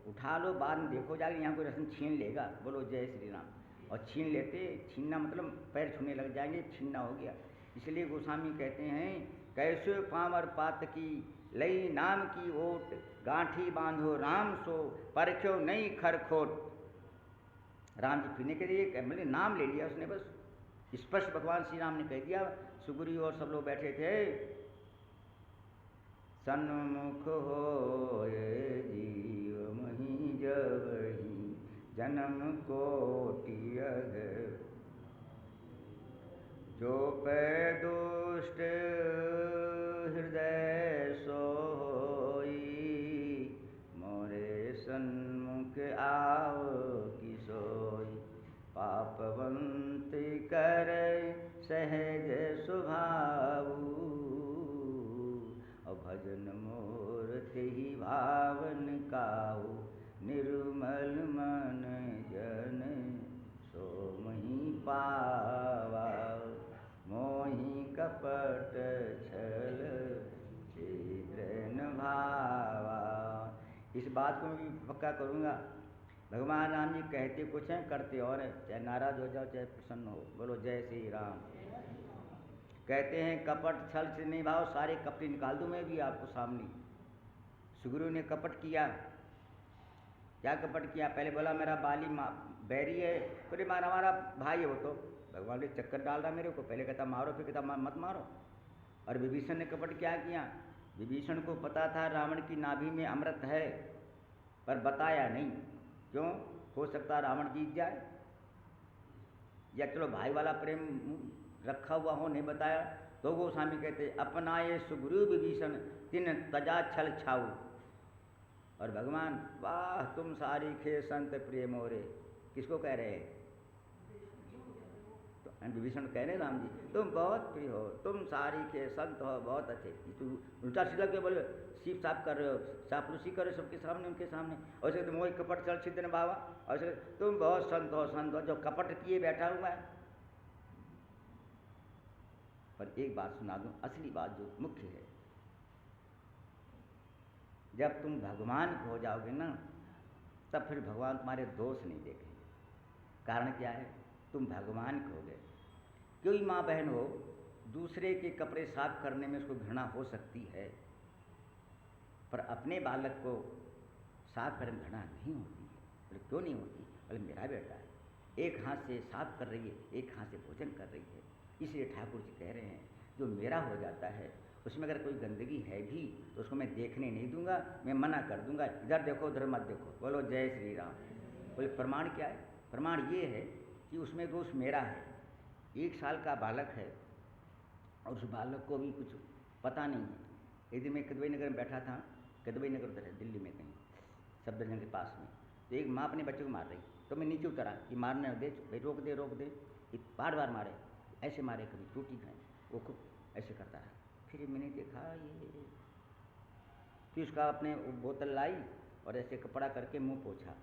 उठा लो, बाद में देखो जाके यहाँ कोई रस्म छीन लेगा। बोलो जय श्री राम। और छीन लेते, छीनना मतलब पैर छूने लग जाएंगे, छीनना हो गया। इसलिए गोस्वामी कहते हैं कैसे पामर पात की लई नाम की ओट, गांठी बांधो राम सो परख्यो नहीं खरखोट। राम जी पीने के लिए मतलब नाम ले लिया उसने, बस स्पष्ट भगवान श्री राम ने कह दिया। सुग्रीव और सब लोग बैठे थे। सन्मुख हो जीव मही जबहि, जन्म कोटि अघ। जो पै दुष्ट हृदय सोई, मोरे सन्मुख आव की सोई। पापवंत कर सहज स्वभावु, भजन मूर्ति ही भावन काहू। निर्मल मन जन सो मही पावा, मोहि कपट छल छिद्र न भावा। इस बात को मैं भी पक्का करूँगा। भगवान राम जी कहते कुछ हैं, करते और हैं, चाहे नाराज हो जाओ चाहे प्रसन्न हो। बोलो जय श्री राम। कहते हैं कपट छल से नहीं भाव, सारे कपड़े निकाल दूं मैं भी आपको सामने। सुग्रीव ने कपट किया, क्या कपट किया। पहले बोला मेरा बाली बैरी है, बोले मारा हमारा भाई है वो तो, भगवान ने चक्कर डाल रहा मेरे को, पहले कहता मारो, फिर कहता मत मारो। और विभीषण ने कपट क्या किया? विभीषण को पता था रावण की नाभि में अमृत है, पर बताया नहीं। क्यों? हो सकता रावण जीत जाए, या चलो भाई वाला प्रेम रखा हुआ हो, नहीं बताया। तो गोस्वामी कहते अपनाए सुग्रीव विभीषण तिन तजा छल छाऊ। और भगवान वाह तुम सारी खे संत प्रिय मोरे, किसको कह रहे हैं? तो विभीषण कह रहे राम जी तुम बहुत प्रिय हो, तुम सारी के संत हो, बहुत अच्छे। तो उल्टा सीधा के बोले सीप साफ कर रहे हो, चापलूसी कर रहे हो सबके सामने, उनके सामने। और से तुम वही कपट चल छिद्र बाबा, और से तुम बहुत संत हो, संत हो, जो कपट किए बैठा हुआ है। पर एक बात सुना दूं, असली बात जो मुख्य है, जब तुम भगवान को हो जाओगे ना, तब फिर भगवान तुम्हारे दोष नहीं देखेंगे। कारण क्या है? तुम भगवान को हो गए। कोई माँ बहन हो, दूसरे के कपड़े साफ करने में उसको घृणा हो सकती है, पर अपने बालक को साफ करने में घृणा नहीं होती है। बोले क्यों नहीं होती? बोले मेरा बेटा है, एक हाथ से साफ कर रही है, एक हाथ से भोजन कर रही है। इसलिए ठाकुर जी कह रहे हैं जो मेरा हो जाता है उसमें अगर कोई गंदगी है भी तो उसको मैं देखने नहीं दूंगा, मैं मना कर दूंगा, इधर देखो उधर मत देखो। बोलो जय श्री राम। बोले प्रमाण क्या है? प्रमाण ये है कि उसमें दोष मेरा है। 1 साल का बालक है और उस बालक को भी कुछ पता नहीं है। एक दिन मैं कदवई नगर में बैठा था, कदवई नगर उधर है दिल्ली में कहीं, सफदरजंग के पास में। तो एक माँ अपने बच्चे को मार रही, तो मैं नीचे उतरा कि मारने दे भाई, रोक दे रोक दे। बार बार मारे, ऐसे मारे, कभी टूटी खाए, वो खूब ऐसे करता रहा। फिर मैंने देखा ये, फिर उसका अपने बोतल लाई और ऐसे कपड़ा करके मुंह पोंछा।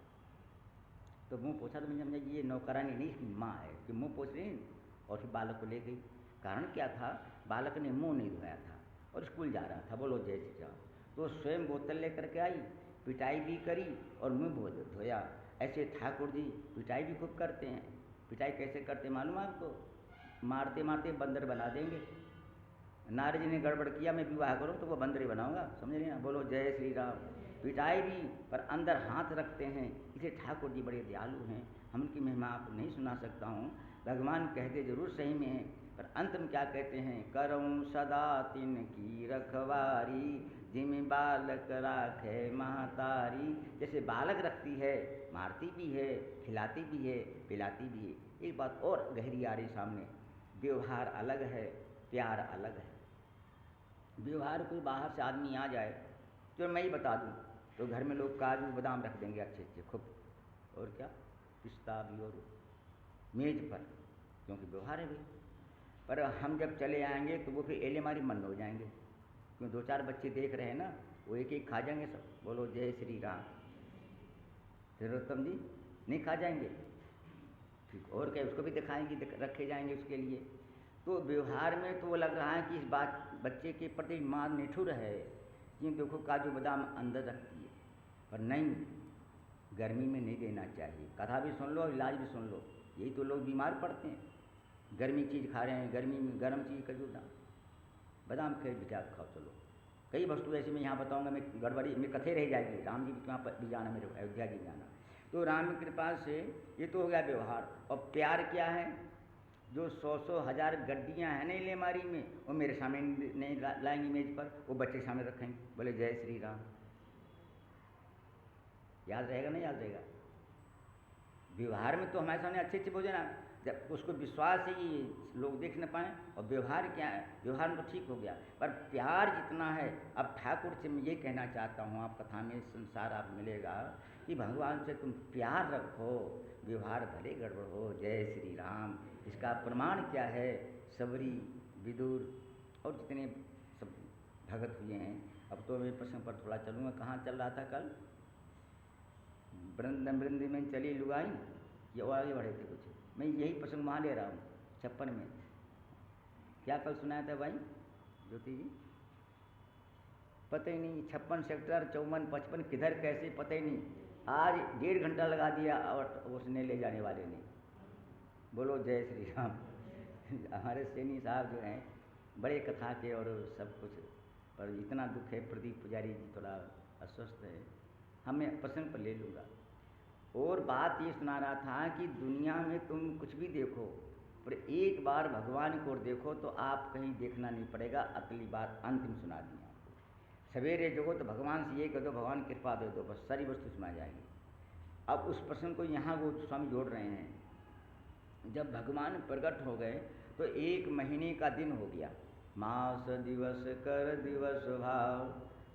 तो मुंह पोंछा तो मैंने समझा कि ये नौकरानी नहीं, इसकी माँ है कि मुंह पोंछ रही। और फिर बालक को ले गई। कारण क्या था? बालक ने मुंह नहीं धोया था और स्कूल जा रहा था। बोलो जय श्री राम। तो स्वयं बोतल लेकर के आई, पिटाई भी करी और मुंह धोया। ऐसे ठाकुर जी पिटाई भी खूब करते हैं। पिटाई कैसे करते मालूम है आपको? मारते मारते बंदर बना देंगे। नारद जी ने गड़बड़ किया, मैं विवाह करूँ तो वो बंदर ही बनाऊंगा, समझ रहे हैं? बोलो जय श्री राम। पिटाई भी पर अंदर हाथ रखते हैं। इसलिए ठाकुर जी बड़े दयालु हैं। हम उनकी महिमा आपको नहीं सुना सकता हूँ। भगवान कहते जरूर सही में हैं, पर अंत में क्या कहते हैं? करऊँ सदा तिन की रखवारी, जिम बालक राखे महतारी। जैसे बालक रखती है, मारती भी है, खिलाती भी है, पिलाती भी है। एक बात और गहरी आ रही सामने, व्यवहार अलग है, प्यार अलग है। व्यवहार कोई बाहर से आदमी आ जाए तो मैं ही बता दूं तो घर में लोग काजू बादाम रख देंगे अच्छे अच्छे खूब, और क्या पिस्ता भी, और मेज पर, क्योंकि व्यवहार है भाई। पर हम जब चले आएंगे तो वो फिर एले मारी मन हो जाएंगे, क्यों 2-4 बच्चे देख रहे हैं ना, वो एक एक खा जाएंगे सब। बोलो जय श्री राम। तिलोत्तम जी नहीं खा जाएंगे, ठीक और क्या उसको भी दिखाएंगे, रखे जाएंगे उसके लिए। तो व्यवहार में तो वो लग रहा है कि इस बात बच्चे के प्रति माँ निठुर है कि देखो काजू बादाम अंदर रखती है, पर नहीं, गर्मी में नहीं देना चाहिए। कथा भी सुन लो, इलाज भी सुन लो। यही तो लोग बीमार पड़ते हैं, गर्मी चीज़ खा रहे हैं, गर्मी में गर्म चीज़ काजू बादाम खेल बिठा खाओ। चलो कई वस्तु ऐसी मैं यहाँ बताऊँगा, मैं गड़बड़ी में कथे रह जाएगी। राम जी वहाँ पर भी जाना, मेरे अयोध्या जी जाना। तो राम की कृपा से ये तो हो गया व्यवहार। और प्यार क्या है? जो 100 1000 गड्डियाँ हैं ना लेमारी में, वो मेरे सामने नहीं लाएंगी मेज पर, वो बच्चे के सामने रखेंगे। बोले जय श्री राम। याद रहेगा नहीं याद रहेगा? व्यवहार में तो हमारे सामने अच्छे अच्छे भोजन है, जब उसको विश्वास है कि लोग देख न पाएँ। और व्यवहार क्या है? व्यवहार में तो ठीक हो गया, पर प्यार जितना है। अब ठाकुर से मैं ये कहना चाहता हूँ, आप कथा में संसार आप मिलेगा कि भगवान से तुम प्यार रखो, व्यवहार भले गड़बड़ हो। जय श्री राम। इसका प्रमाण क्या है? सबरी, विदुर और जितने सब भगत हुए हैं। अब तो मैं प्रसंग पर थोड़ा चलूँगा। कहाँ चल रहा था कल? वृंद में चली लुगाई, ये और आगे बढ़े थे कुछ। मैं यही प्रसंग वहाँ ले रहा हूँ 56 में। क्या कल सुनाया था भाई ज्योति जी? पता ही नहीं। 56 सेक्टर 54 55 किधर कैसे पता ही नहीं। आज 1.5 घंटा लगा दिया और उसने ले जाने वाले ने। बोलो जय श्री राम। हमारे सैनी साहब जो हैं बड़े कथा के और सब कुछ, पर इतना दुख है, प्रदीप पुजारी जी थोड़ा अस्वस्थ है। हमें प्रसंग पर ले लूँगा। और बात ये सुना रहा था कि दुनिया में तुम कुछ भी देखो, पर एक बार भगवान को देखो तो आप कहीं देखना नहीं पड़ेगा। अगली बात अंतिम सुना दी आपको। सवेरे जगो तो भगवान से ये कह दो, भगवान कृपा दे दो, बस सारी वस्तु सुना जाएगी। अब उस प्रश्न को यहाँ वो स्वामी जोड़ रहे हैं। जब भगवान प्रकट हो गए तो 1 महीने का दिन हो गया। मास दिवस कर दिवस भाव,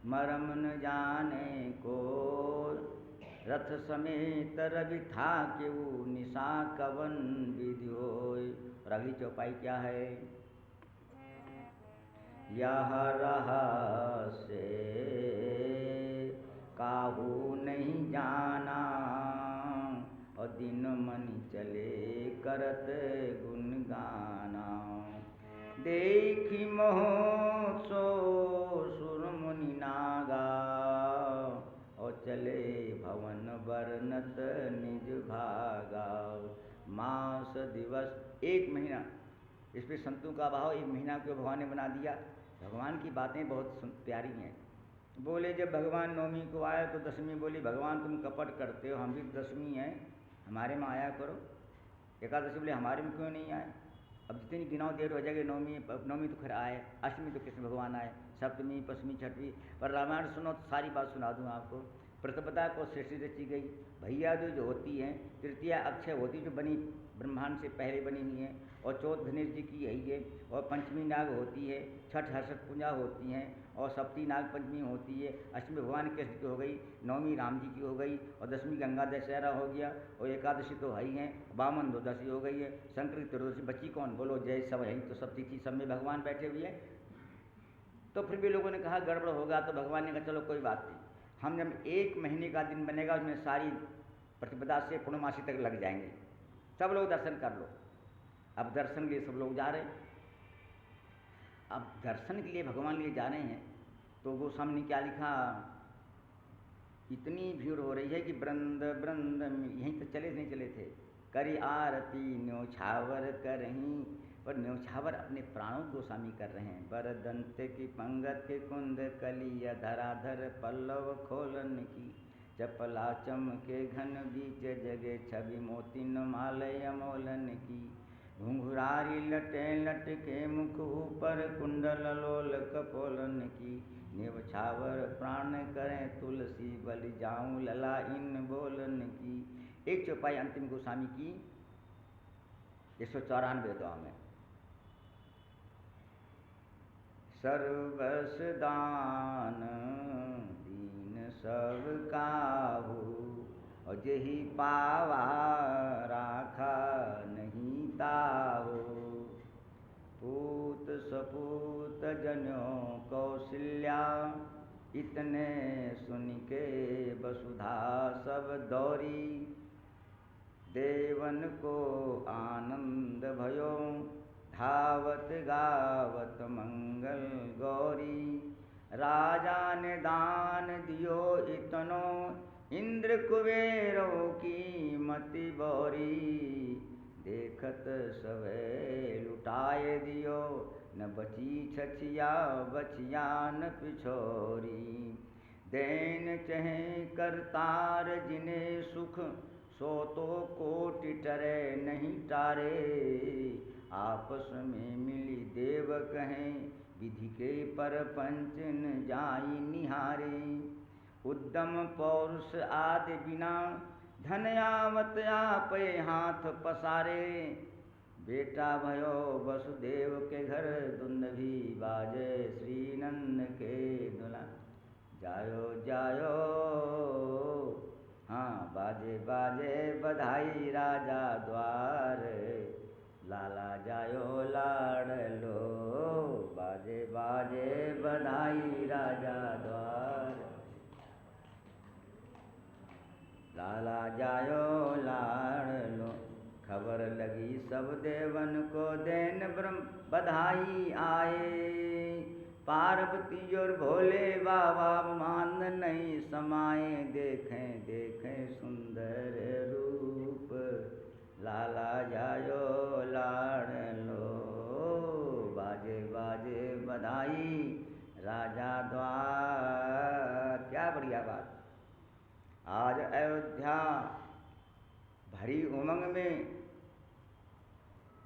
मरम न जाने को, रथ समेत रवि था केऊ, निशा कवन विधि होय। और अगली चौपाई क्या है? यह रहस्य काहू नहीं जाना, और दिन मन चले करत गुण गाना। देखी महोत्सव सुर मुनि नागा, और चले भवन वर्णत निज भागा। मास दिवस 1 महीना, इस पर संतों का भाव 1 महीना क्यों भगवान ने बना दिया? भगवान की बातें बहुत प्यारी हैं। बोले जब भगवान नवमी को आए तो दशमी बोली, भगवान तुम कपट करते हो, हम भी दशमी हैं, हमारे में आया करो। एकादशी बोले हमारे में क्यों नहीं आए? अब जितनी गिनाओ देर हो जाएगी। नवमी तो खैर आए, अष्टमी तो कृष्ण भगवान आए, सप्तमी पश्चिमी छठवीं। पर रामायण सुनो तो सारी बात सुना दूँ आपको। प्रतिपदा को सृष्टि रची गई, भैया जो होती हैं, तृतीया अक्षय होती जो बनी ब्रह्मांड से पहले बनी हुई हैं, और चौथ गणेश जी की यही है, और पंचमी नाग होती है, छठ हर्षद पूजा होती हैं, और सप्ती नाग पंचमी होती है, अष्टमी भगवान कृष्ण की हो गई, नवमी राम जी की हो गई, और दशमी गंगा दशहरा हो गया, और एकादशी तो है ही हैं, वामन द्वादशी हो गई है, शंकर की त्रयोदशी। बच्ची कौन? बोलो जय सब है, तो सब तिथि सब में भगवान बैठे हुए हैं। तो फिर भी लोगों ने कहा गड़बड़ होगा, तो भगवान ने कहा चलो कोई बात नहीं, हम जब 1 महीने का दिन बनेगा उसमें सारी प्रतिपदा से पूर्णमासी तक लग जाएंगे, सब लोग दर्शन कर लो। अब दर्शन के लिए सब लोग जा रहे हैं। अब दर्शन के लिए भगवान के लिए जा रहे हैं तो गोस्वामी ने क्या लिखा? इतनी भीड़ हो रही है कि वृंद वृंद यहीं तक चले नहीं चले थे, करी आरती न्योछावर करहीं। पर न्योछावर अपने प्राणों गोस्वामी कर रहे हैं। बर दंत की पंगत के कुंद कलिया, धराधर पल्लव खोलन की, चपला चमके घन बीच जगे, छवि मोतिन मालय मोलन की। घुंघरारी लटे लटके मुख ऊपर, कुंडल लोल कपोलन की। न्योछावर प्राण करें तुलसी, बलि जाऊं लला इन बोलन की। एक चौपाई अंतिम गोस्वामी की 194 दुआ में। सर्वस दान दीन सब काहू, और जेहि पावा राखा नहीं ताहू। पूत सपूत जन्यों कौशल्या, इतने सुन के वसुधा सब दौरी। देवन को आनंद भयो, धावत गावत मंगल गौरी। राजा ने दान दियो इतनो, इंद्र कुबेरों की मति बौरी। देखत सवे लुटाए दियो, न बची छछिया बचिया न पिछोरी। देन चहे करतार जिन्हें सुख, सो तो कोटि टरे नहीं टारे। आपस में मिली देव कहें, विधि के परपंच न जाई निहारे। उद्यम पौरुष आदि बिना, धन आवत आपे हाथ पसारे। बेटा भयो वसुदेव के घर, दुंदभी बाजे श्री नंद के दुला। जायो जायो हाँ बाजे बाजे बधाई राजा द्वार, लाला जायो लाड़ लो। बाजे बाजे बधाई राजा द्वार, लाला जायो लाड़ लो। खबर लगी सब देवन को, देन ब्रह्म बधाई आए। पार्वती और भोले बाबा मान नहीं समाए, देखें देखें सुंदर रूप। लाला जायो लाड़ लो, बाजे बाजे बधाई राजा द्वार। क्या बढ़िया बात। आज अयोध्या भरी उमंग में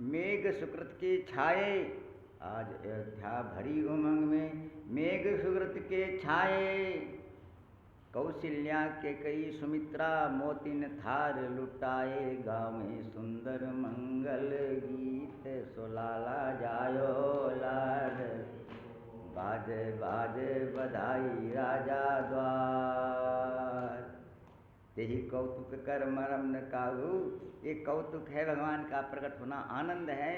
मेघ सुकृत के छाए, आज अयोध्या भरी उमंग में मेघ सुकृत के छाए। कौशल्या के कई सुमित्रा मोतिन थार लुटाए, गावे सुंदर मंगल गीत सुलाला जायो लाड। बाजे बाजे बधाई राजा द्वार। यही कौतुक कर मरम न काहू, ये कौतुक है भगवान का प्रकट होना, आनंद है।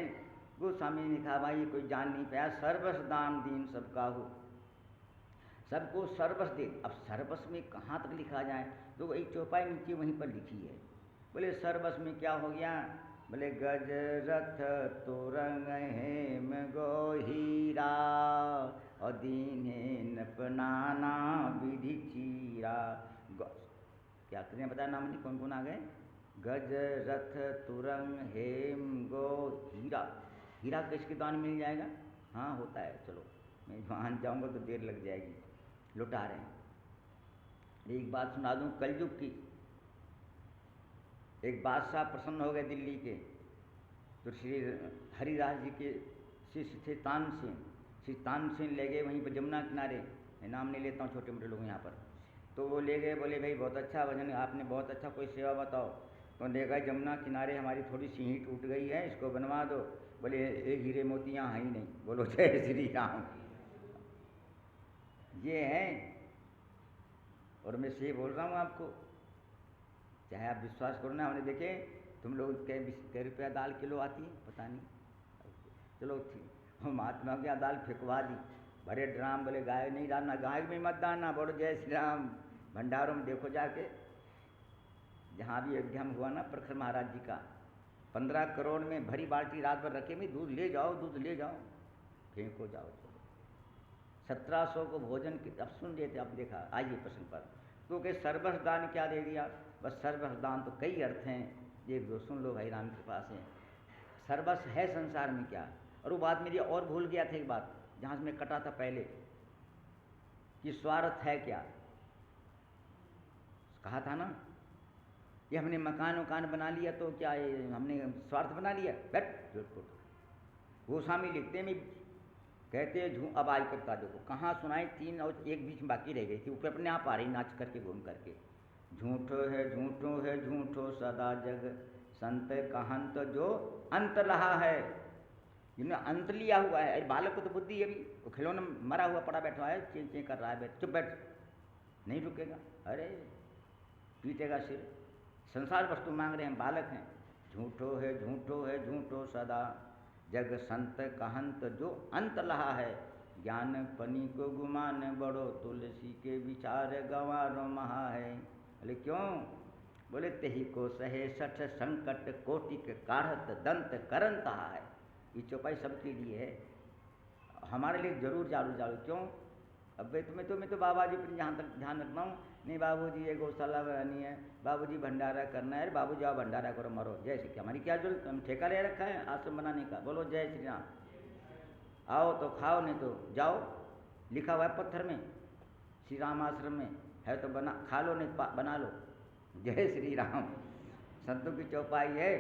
गोस्वामी ने कहा भाई कोई जान नहीं पाया, सर्वस दान दीन सब काहू, सबको सर्वस दे। अब सर्वस में कहाँ तक लिखा जाए, तो एक चौपाई नीचे वहीं पर लिखी है। बोले सर्वस में क्या हो गया, बोले गज रथ तोरंग हेम गो हीरा, और दीन नपनाना विधि चीरा। क्या तुझे पता नाम नहीं कौन कौन आ गए, गज रथ तुरंग हेम गो हीरा। हीरा किसके दान मिल जाएगा, हाँ होता है, चलो मैं वहाँ जाऊँगा तो देर लग जाएगी, लुटा रहे हैं। एक बात सुना दूँ कलयुग की। एक बादशाह प्रसन्न हो गए दिल्ली के, तो श्री हरिदास जी के शिष्य थे तानसेन, श्री तानसेन ले गए वहीं पर जमुना किनारे, मैं नाम नहीं लेता हूँ छोटे मोटे लोग यहाँ पर। तो वो ले गए, बोले भाई बहुत अच्छा भजन आपने, बहुत अच्छा, कोई सेवा बताओ। तो ले गए जमुना किनारे, हमारी थोड़ी सी ही टूट गई है, इसको बनवा दो। बोले ये हीरे मोती यहाँ है ही नहीं। बोलो जय श्री राम। ये है, और मैं से बोल रहा हूँ आपको, चाहे आप विश्वास करो ना, हमने देखे तुम लोग कै रुपया दाल किलो आती है पता नहीं, चलो ठीक, महात्मा की दाल फेंकवा दी, भरे ड्राम। बोले गाय नहीं डालना, गाय में मत डालना, बोलो जय श्री राम। भंडारों में देखो जाके, जहाँ भी अयोध्या में हुआ ना प्रखर महाराज जी का, 15 करोड़ में भरी बाल्टी रात भर रखे में, दूध ले जाओ, दूध ले जाओ, फेंको जाओ। चलो 1700 को भोजन की, अब सुन लेते, अब देखा, आइए प्रश्न पर। क्योंकि सर्वस दान क्या दे दिया, बस सर्वस दान तो कई अर्थ हैं, ये जो सुन लो भाई राम के पास है। सर्वस है संसार में क्या, और वो बात मेरी और भूल गया था एक बात, जहाँ से मैं कटा था पहले, कि स्वार्थ है क्या। कहा था ना, ये हमने मकान वकान बना लिया तो क्या ये हमने स्वार्थ बना लिया, बैठ गोस्वामी लिखते हैं, कहते हैं अब आई करता देखो कहाँ सुनाए, 3 और 1 बीच में बाकी रह गई थी, ऊपर अपने आप आ रही नाच करके घूम करके। झूठो है झूठो है झूठो सदा जग, संत कहंत जो अंत रहा है। जिन्होंने अंत लिया हुआ है, अरे बालक को तो बुद्धि है, अभी वो खिलौना मरा हुआ पड़ा बैठा है, चें चें कर रहा है, बैठ चुप बैठ, नहीं रुकेगा, अरे पीटेगा सिर। संसार वस्तु मांग रहे हैं, बालक हैं। झूठो है झूठो है झूठो सदा जग, संत कहंत जो अंत रहा है। ज्ञान पनी को गुमान बड़ो, तुलसी के विचार गंवारो महा है। बोले क्यों, बोले तेही को सहे 60 संकट, कोटि के काढ़त दंत करन तहा है। ये चौपाई सबके लिए है, हमारे लिए जरूर जालू जालू। क्यों, अब मैं तो बाबा जी पर जहाँ तक ध्यान रखना हूँ, नहीं बाबूजी ये गौशाला बनानी है, बाबूजी भंडारा करना है, बाबू जाओ भंडारा करो मरो, जय श्री। हमारी क्या जरूरत, हम ठेका ले रखा है आश्रम बनाने का, बोलो जय श्री राम। आओ तो खाओ, नहीं तो जाओ, लिखा हुआ है पत्थर में, श्री राम आश्रम में है तो बना खा लो, नहीं बना लो, जय श्री राम। संतों की चौपाई है,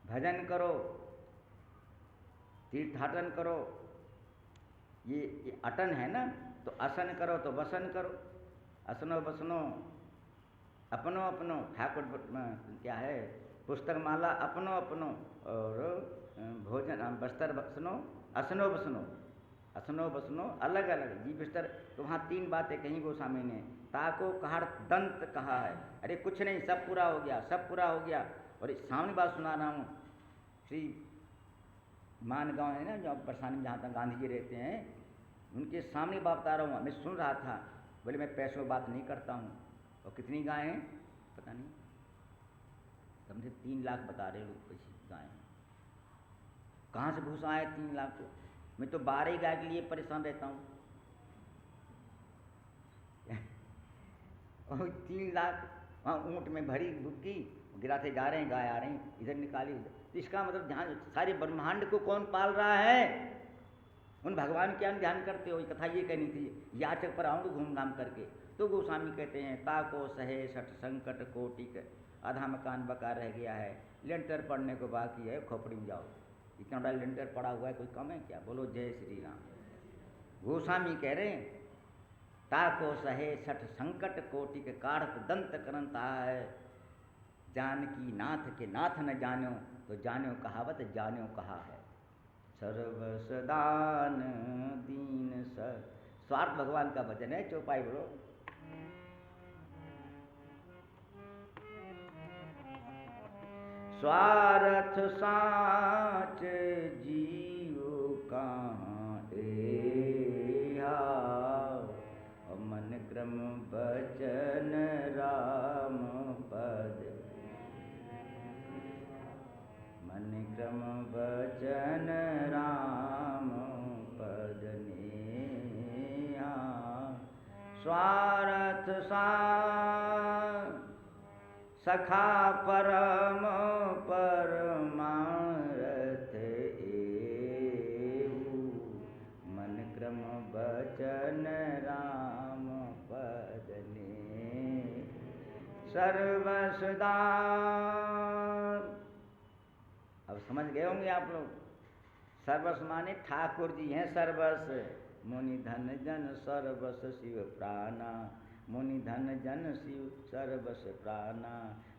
भजन करो, तीर्थाटन करो, ये अटन है ना, तो असन करो तो वसन करो, असनो बसनो अपनो अपनो, ठाकुर क्या है पुस्तक माला अपनो अपनो, और भोजन बस्तर बसनो, असनो बसनो, असनो बसनो अलग अलग जी बिस्तर। तो वहाँ 3 बातें कहीं गोस्वामी ने, ताको कहार दंत कहा है, अरे कुछ नहीं, सब पूरा हो गया, सब पूरा हो गया। और सामने बात सुना रहा हूँ, श्री मानगांव है ना, जो बरसाने में जहाँ तक गांधी जी रहते हैं, उनके सामने बात बता रहा हूँ, मैं सुन रहा था। बोले मैं पैसों में बात नहीं करता हूँ, और कितनी गाय हैं पता नहीं, कम से 3 लाख बता रहे लोग कैसी गाय हैं, कहाँ से भूसा आए 3 लाख को। मैं तो 12 गाय के लिए परेशान रहता हूँ और 3 लाख वहाँ ऊँट में भरी बुक्की, गिराते जा रहे हैं, गाय आ रही हैं, इधर निकाली उधर। तो इसका मतलब ध्यान, सारे ब्रह्मांड को कौन पाल रहा है, उन भगवान क्या ध्यान करते हो। ये कथा ये कहनी थी, याचक पर आऊँगा घूम घाम करके। तो गोस्वामी कहते हैं, ताको सहे 60 संकट कोटि के, आधा मकान बका रह गया है, लेंटर पड़ने को बाकी है, खोपड़ी में जाओ, इतना बड़ा लेंटर पड़ा हुआ है, कोई कम है क्या? बोलो जय श्री राम। गोस्वामी कह रहे हैं, ताको सहे सठ संकट कोटि के काढ़त दंत करंता है, जानकी नाथ के नाथ न जानो, तो जानो कहावत जानो कहा है। सर्वसदान दीन सर, स्वार्थ भगवान का भजन है। चौपाई बोलो। स्वार्थ साच जीव कहाँ एहा, मन क्रम बचन राम पद, मन क्रम बचन राम पद नेहा। स्वार्थ साच सखा परम परमार्थ एहु, मन क्रम बचन राम पद ने। सर्वसदा, अब समझ गए होंगे आप लोग। सर्वस माने ठाकुर जी हैं सर्वस। मुनि धन जन सर्वस शिव प्राणा, मुनि धन जन शिव सर्वस प्राणा,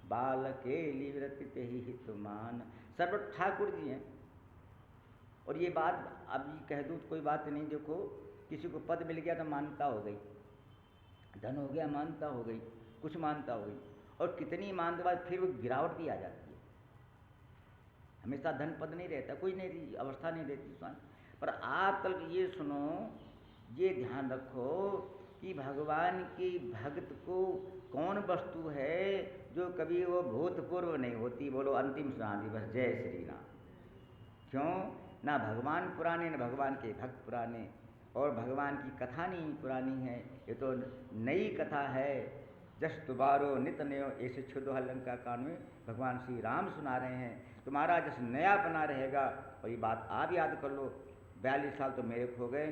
बाल के लिव्रत ही हित मान। सर्व ठाकुर जी हैं। और ये बात अभी कह दूँ तो कोई बात नहीं। देखो, किसी को पद मिल गया तो मान्यता हो गई, धन हो गया मान्यता हो गई, कुछ मान्यता हो गई, और कितनी मान्यता बाद फिर वो गिरावट भी आ जाती है। हमेशा धन पद नहीं रहता, कोई नहीं अवस्था नहीं रहती स्वामी। पर आप कल ये सुनो, ये ध्यान रखो कि भगवान की भक्त को कौन वस्तु है जो कभी वो भूतपूर्व नहीं होती। बोलो अंतिम सुनादी बस जय श्री राम। क्यों? ना भगवान पुराने न भगवान के भक्त पुराने, और भगवान की कथा नहीं पुरानी है, ये तो नई कथा है। जस तुबारो नित नयो ऐसे क्षुदो लंका कांड में भगवान श्री राम सुना रहे हैं। तुम्हारा जस नया बना रहेगा। और ये बात आप याद कर लो, 42 साल तो मेरे हो गए,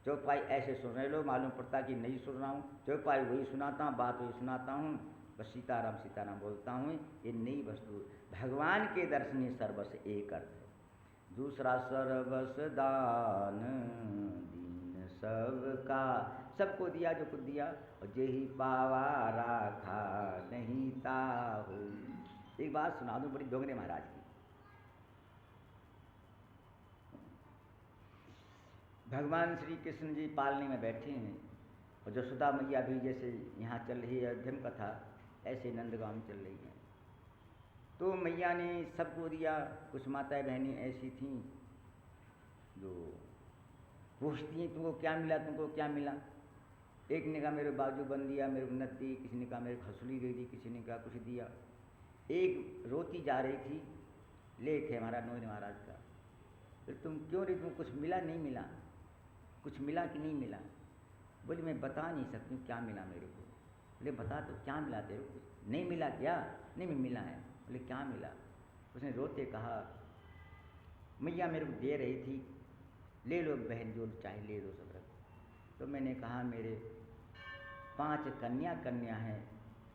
चौपाई ऐसे सुन रहे लो, मालूम पड़ता कि नहीं सुन रहा हूँ। चौपाई वही सुनाता हूँ, बात वही सुनाता हूँ, बस सीताराम सीताराम बोलता हूँ। ये नई वस्तु भगवान के दर्शन ही सर्वस एक अर्थ है। दूसरा सर्वस दान दीन सबका, सबको दिया जो कुछ दिया, और जे ही पावा राखा नहीं ताहू। एक बात सुना दूँ बड़ी दोगने महाराज की। भगवान श्री कृष्ण जी पालने में बैठे हैं, और यशोदा मैया भी जैसे यहाँ चल रही है अध्ययन कथा, ऐसे नंदगांव में चल रही है। तो मैया ने सबको दिया। कुछ माताएं बहनें ऐसी थीं जो पूछती हैं तुमको क्या मिला, तुमको क्या मिला। एक ने कहा मेरे बाजू बन दिया, मेरे उन्नत दी, किसी ने कहा मेरे खसुली दे दी, किसी ने कहा कुछ दिया। एक रोती जा रही थी, लेख है हमारा नोद महाराज का। फिर तुम क्यों रही, तुमको कुछ मिला नहीं मिला, कुछ मिला कि नहीं मिला? बोली मैं बता नहीं सकती हूँ क्या मिला मेरे को। बोले बता तो क्या मिला तेरे को? नहीं मिला क्या? नहीं मैं मिला है। बोले क्या मिला? उसने रोते कहा मैया मेरे को दे रही थी, ले लो बहन जो चाहे ले लो सब रख। तो मैंने कहा मेरे 5 कन्या हैं,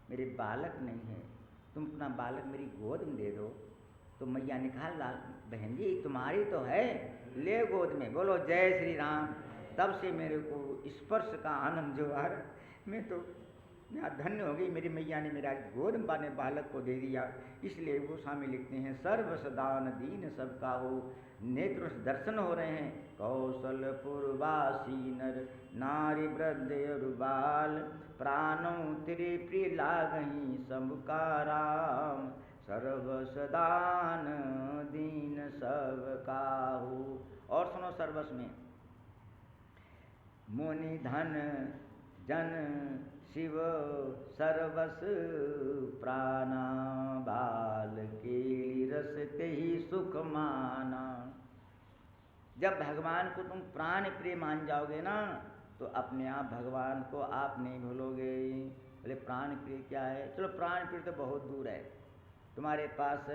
मेरे बालक नहीं है, तुम अपना बालक मेरी गोद में दे दो। तो मैया ने कहा लाल बहन जी तुम्हारी तो है, ले गोद में। बोलो जय श्री राम। तब से मेरे को स्पर्श का आनंद जो आ रहा, मैं तो यहाँ धन्य हो गई, मेरी मैया ने मेरा गोद में बालक को दे दिया। इसलिए वो स्वामी लिखते हैं सर्वसदान दीन सबका हो, नेत्र से दर्शन हो रहे हैं। कौशलपुरवासी नर नारी वृद्ध और बाल, प्राणों तेरे प्रिय लागहीं सबका राम, सर्वसदान दीन सबका हो। और सुनो सर्वस में मुनि धन जन शिव सर्वस प्राणा, बाल के रस ते ही सुख माना। जब भगवान को तुम प्राण प्रिय मान जाओगे ना, तो अपने आप भगवान को आप नहीं भूलोगे। बोले प्राण प्रिय क्या है? चलो प्राण प्रिय तो बहुत दूर है तुम्हारे पास,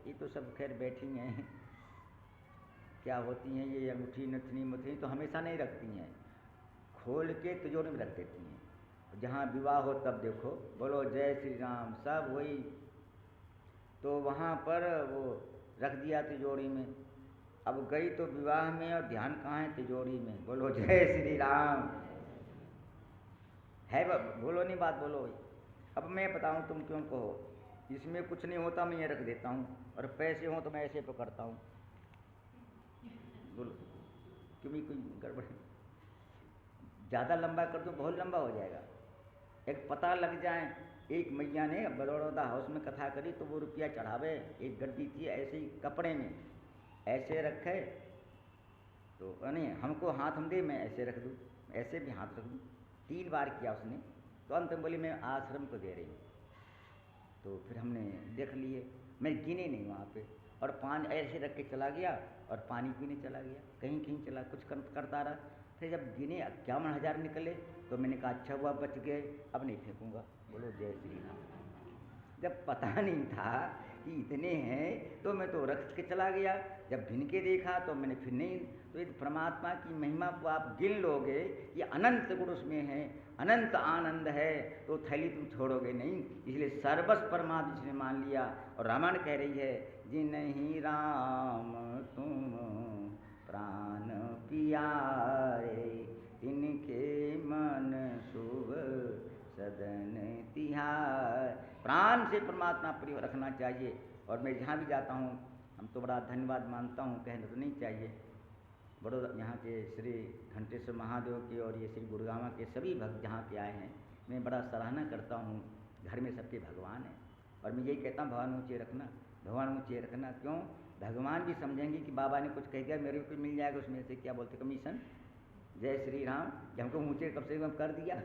ये तो सब खैर बैठी हैं, क्या होती हैं ये अंगूठी नथनी मुथनी तो हमेशा नहीं रखती हैं, खोल के तिजोरी में रख देती हैं। जहाँ विवाह हो तब देखो, बोलो जय श्री राम, सब वही। तो वहाँ पर वो रख दिया तिजोरी में। अब गई तो विवाह में, और ध्यान कहाँ है? तिजोरी में। बोलो जय श्री राम। है बोलो नहीं, बात बोलो भाई। अब मैं बताऊँ, तुम क्यों कहो, इसमें कुछ नहीं होता, मैं ये रख देता हूँ, और पैसे हों तो मैं ऐसे पकड़ता हूँ। बोलो क्यों? कोई गड़बड़? ज़्यादा लंबा कर दो, बहुत लंबा हो जाएगा। एक पता लग जाए, एक मैया ने बड़ौदा हाउस में कथा करी, तो वो रुपया चढ़ावे, एक गड्डी थी ऐसे ही कपड़े में ऐसे रखे, तो नहीं हमको हाथ हम दे, मैं ऐसे रख दूँ, ऐसे भी हाथ रख दूँ। 3 बार किया उसने, तो अंत में बोली मैं आश्रम को दे रही हूँ। तो फिर हमने देख लिए, मैं गिने नहीं वहाँ पे, और पानी ऐसे रख के चला गया, और पानी पीने चला गया, कहीं कहीं चला, कुछ करता रहा। फिर जब गिने 51,000 निकले, तो मैंने कहा अच्छा हुआ बच गए, अब नहीं फेंकूँगा। बोलो जय श्री राम। जब पता नहीं था कि इतने हैं, तो मैं तो रख के चला गया, जब गिन के देखा तो मैंने फिर नहीं। तो ये परमात्मा की महिमा को आप गिन लोगे, ये अनंत गुण उसमें है, अनंत आनंद है, तो थैली तुम छोड़ोगे नहीं। इसलिए सर्वस्व परमात्मा जिसने मान लिया। और रामायण कह रही है, जिन्हीं राम तुम प्राण पियारे, इनके मन शुभ सदन तिहार। प्राण से परमात्मा प्रिय रखना चाहिए। और मैं जहाँ भी जाता हूँ, हम तो बड़ा धन्यवाद मानता हूँ, कहना तो नहीं चाहिए, बड़ौदा यहाँ के श्री घंटेश्वर महादेव के और ये श्री गुड़गांव के सभी भक्त जहाँ के आए हैं, मैं बड़ा सराहना करता हूँ। घर में सबके भगवान हैं, और मैं यही कहता हूँ भगवान ऊँचे रखना, भगवान ऊँचे रखना। क्यों? भगवान भी समझेंगे कि बाबा ने कुछ कह दिया, मेरे को मिल जाएगा उसमें से, क्या बोलते कमीशन, जय श्री राम, कि हमको ऊँचे कम से कम कर दिया,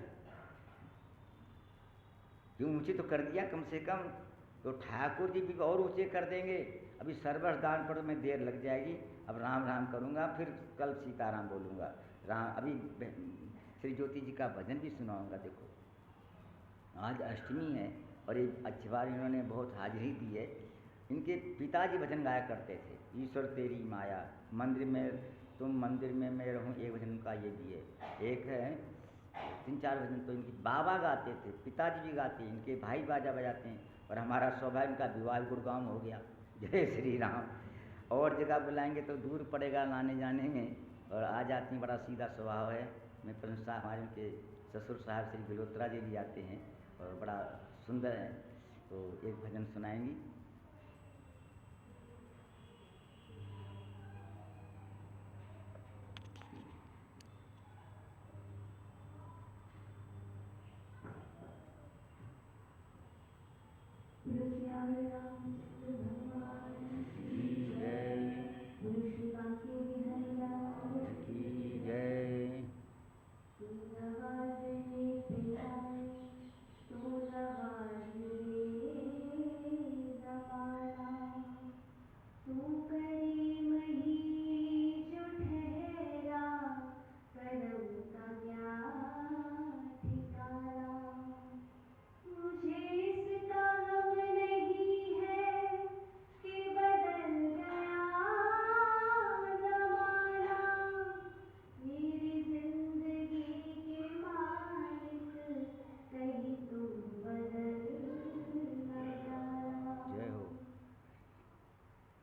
क्यों ऊँचे तो कर दिया कम से कम, तो ठाकुर जी भी और ऊँचे कर देंगे। अभी सर्वस्व दान पर में देर लग जाएगी, अब राम राम करूँगा, फिर कल सीताराम बोलूँगा। राम अभी श्री ज्योति जी का भजन भी सुनाऊँगा। देखो आज अष्टमी है, और ये अच्छी बार इन्होंने बहुत हाजिरी दी है। इनके पिताजी भजन गाया करते थे, ईश्वर तेरी माया, मंदिर में तुम मंदिर में मैं रहूँ, एक भजन का ये भी है। एक है 3-4 भजन तो इनके बाबा गाते थे, पिताजी भी गाते हैं, इनके भाई बाजा बजाते हैं। और हमारा सौभाग्य, इनका विवाह गुड़गांव हो गया, जय श्री राम। और जगह बुलाएंगे तो दूर पड़ेगा लाने जाने में, और आ जाती हैं, बड़ा सीधा स्वभाव है। मैं प्रभु साहब, हमारे उनके ससुर साहब श्री बिलोत्रा जी भी आते हैं, और बड़ा सुंदर है। तो एक भजन सुनाएंगी।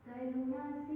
करुणा से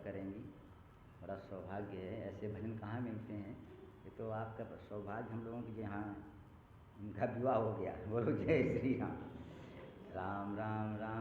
करेंगी। बड़ा सौभाग्य है, ऐसे भजन कहाँ मिलते हैं। ये तो आपका सौभाग्य हम लोगों के यहाँ उनका विवाह हो गया। बोलो जय श्री राम। राम राम राम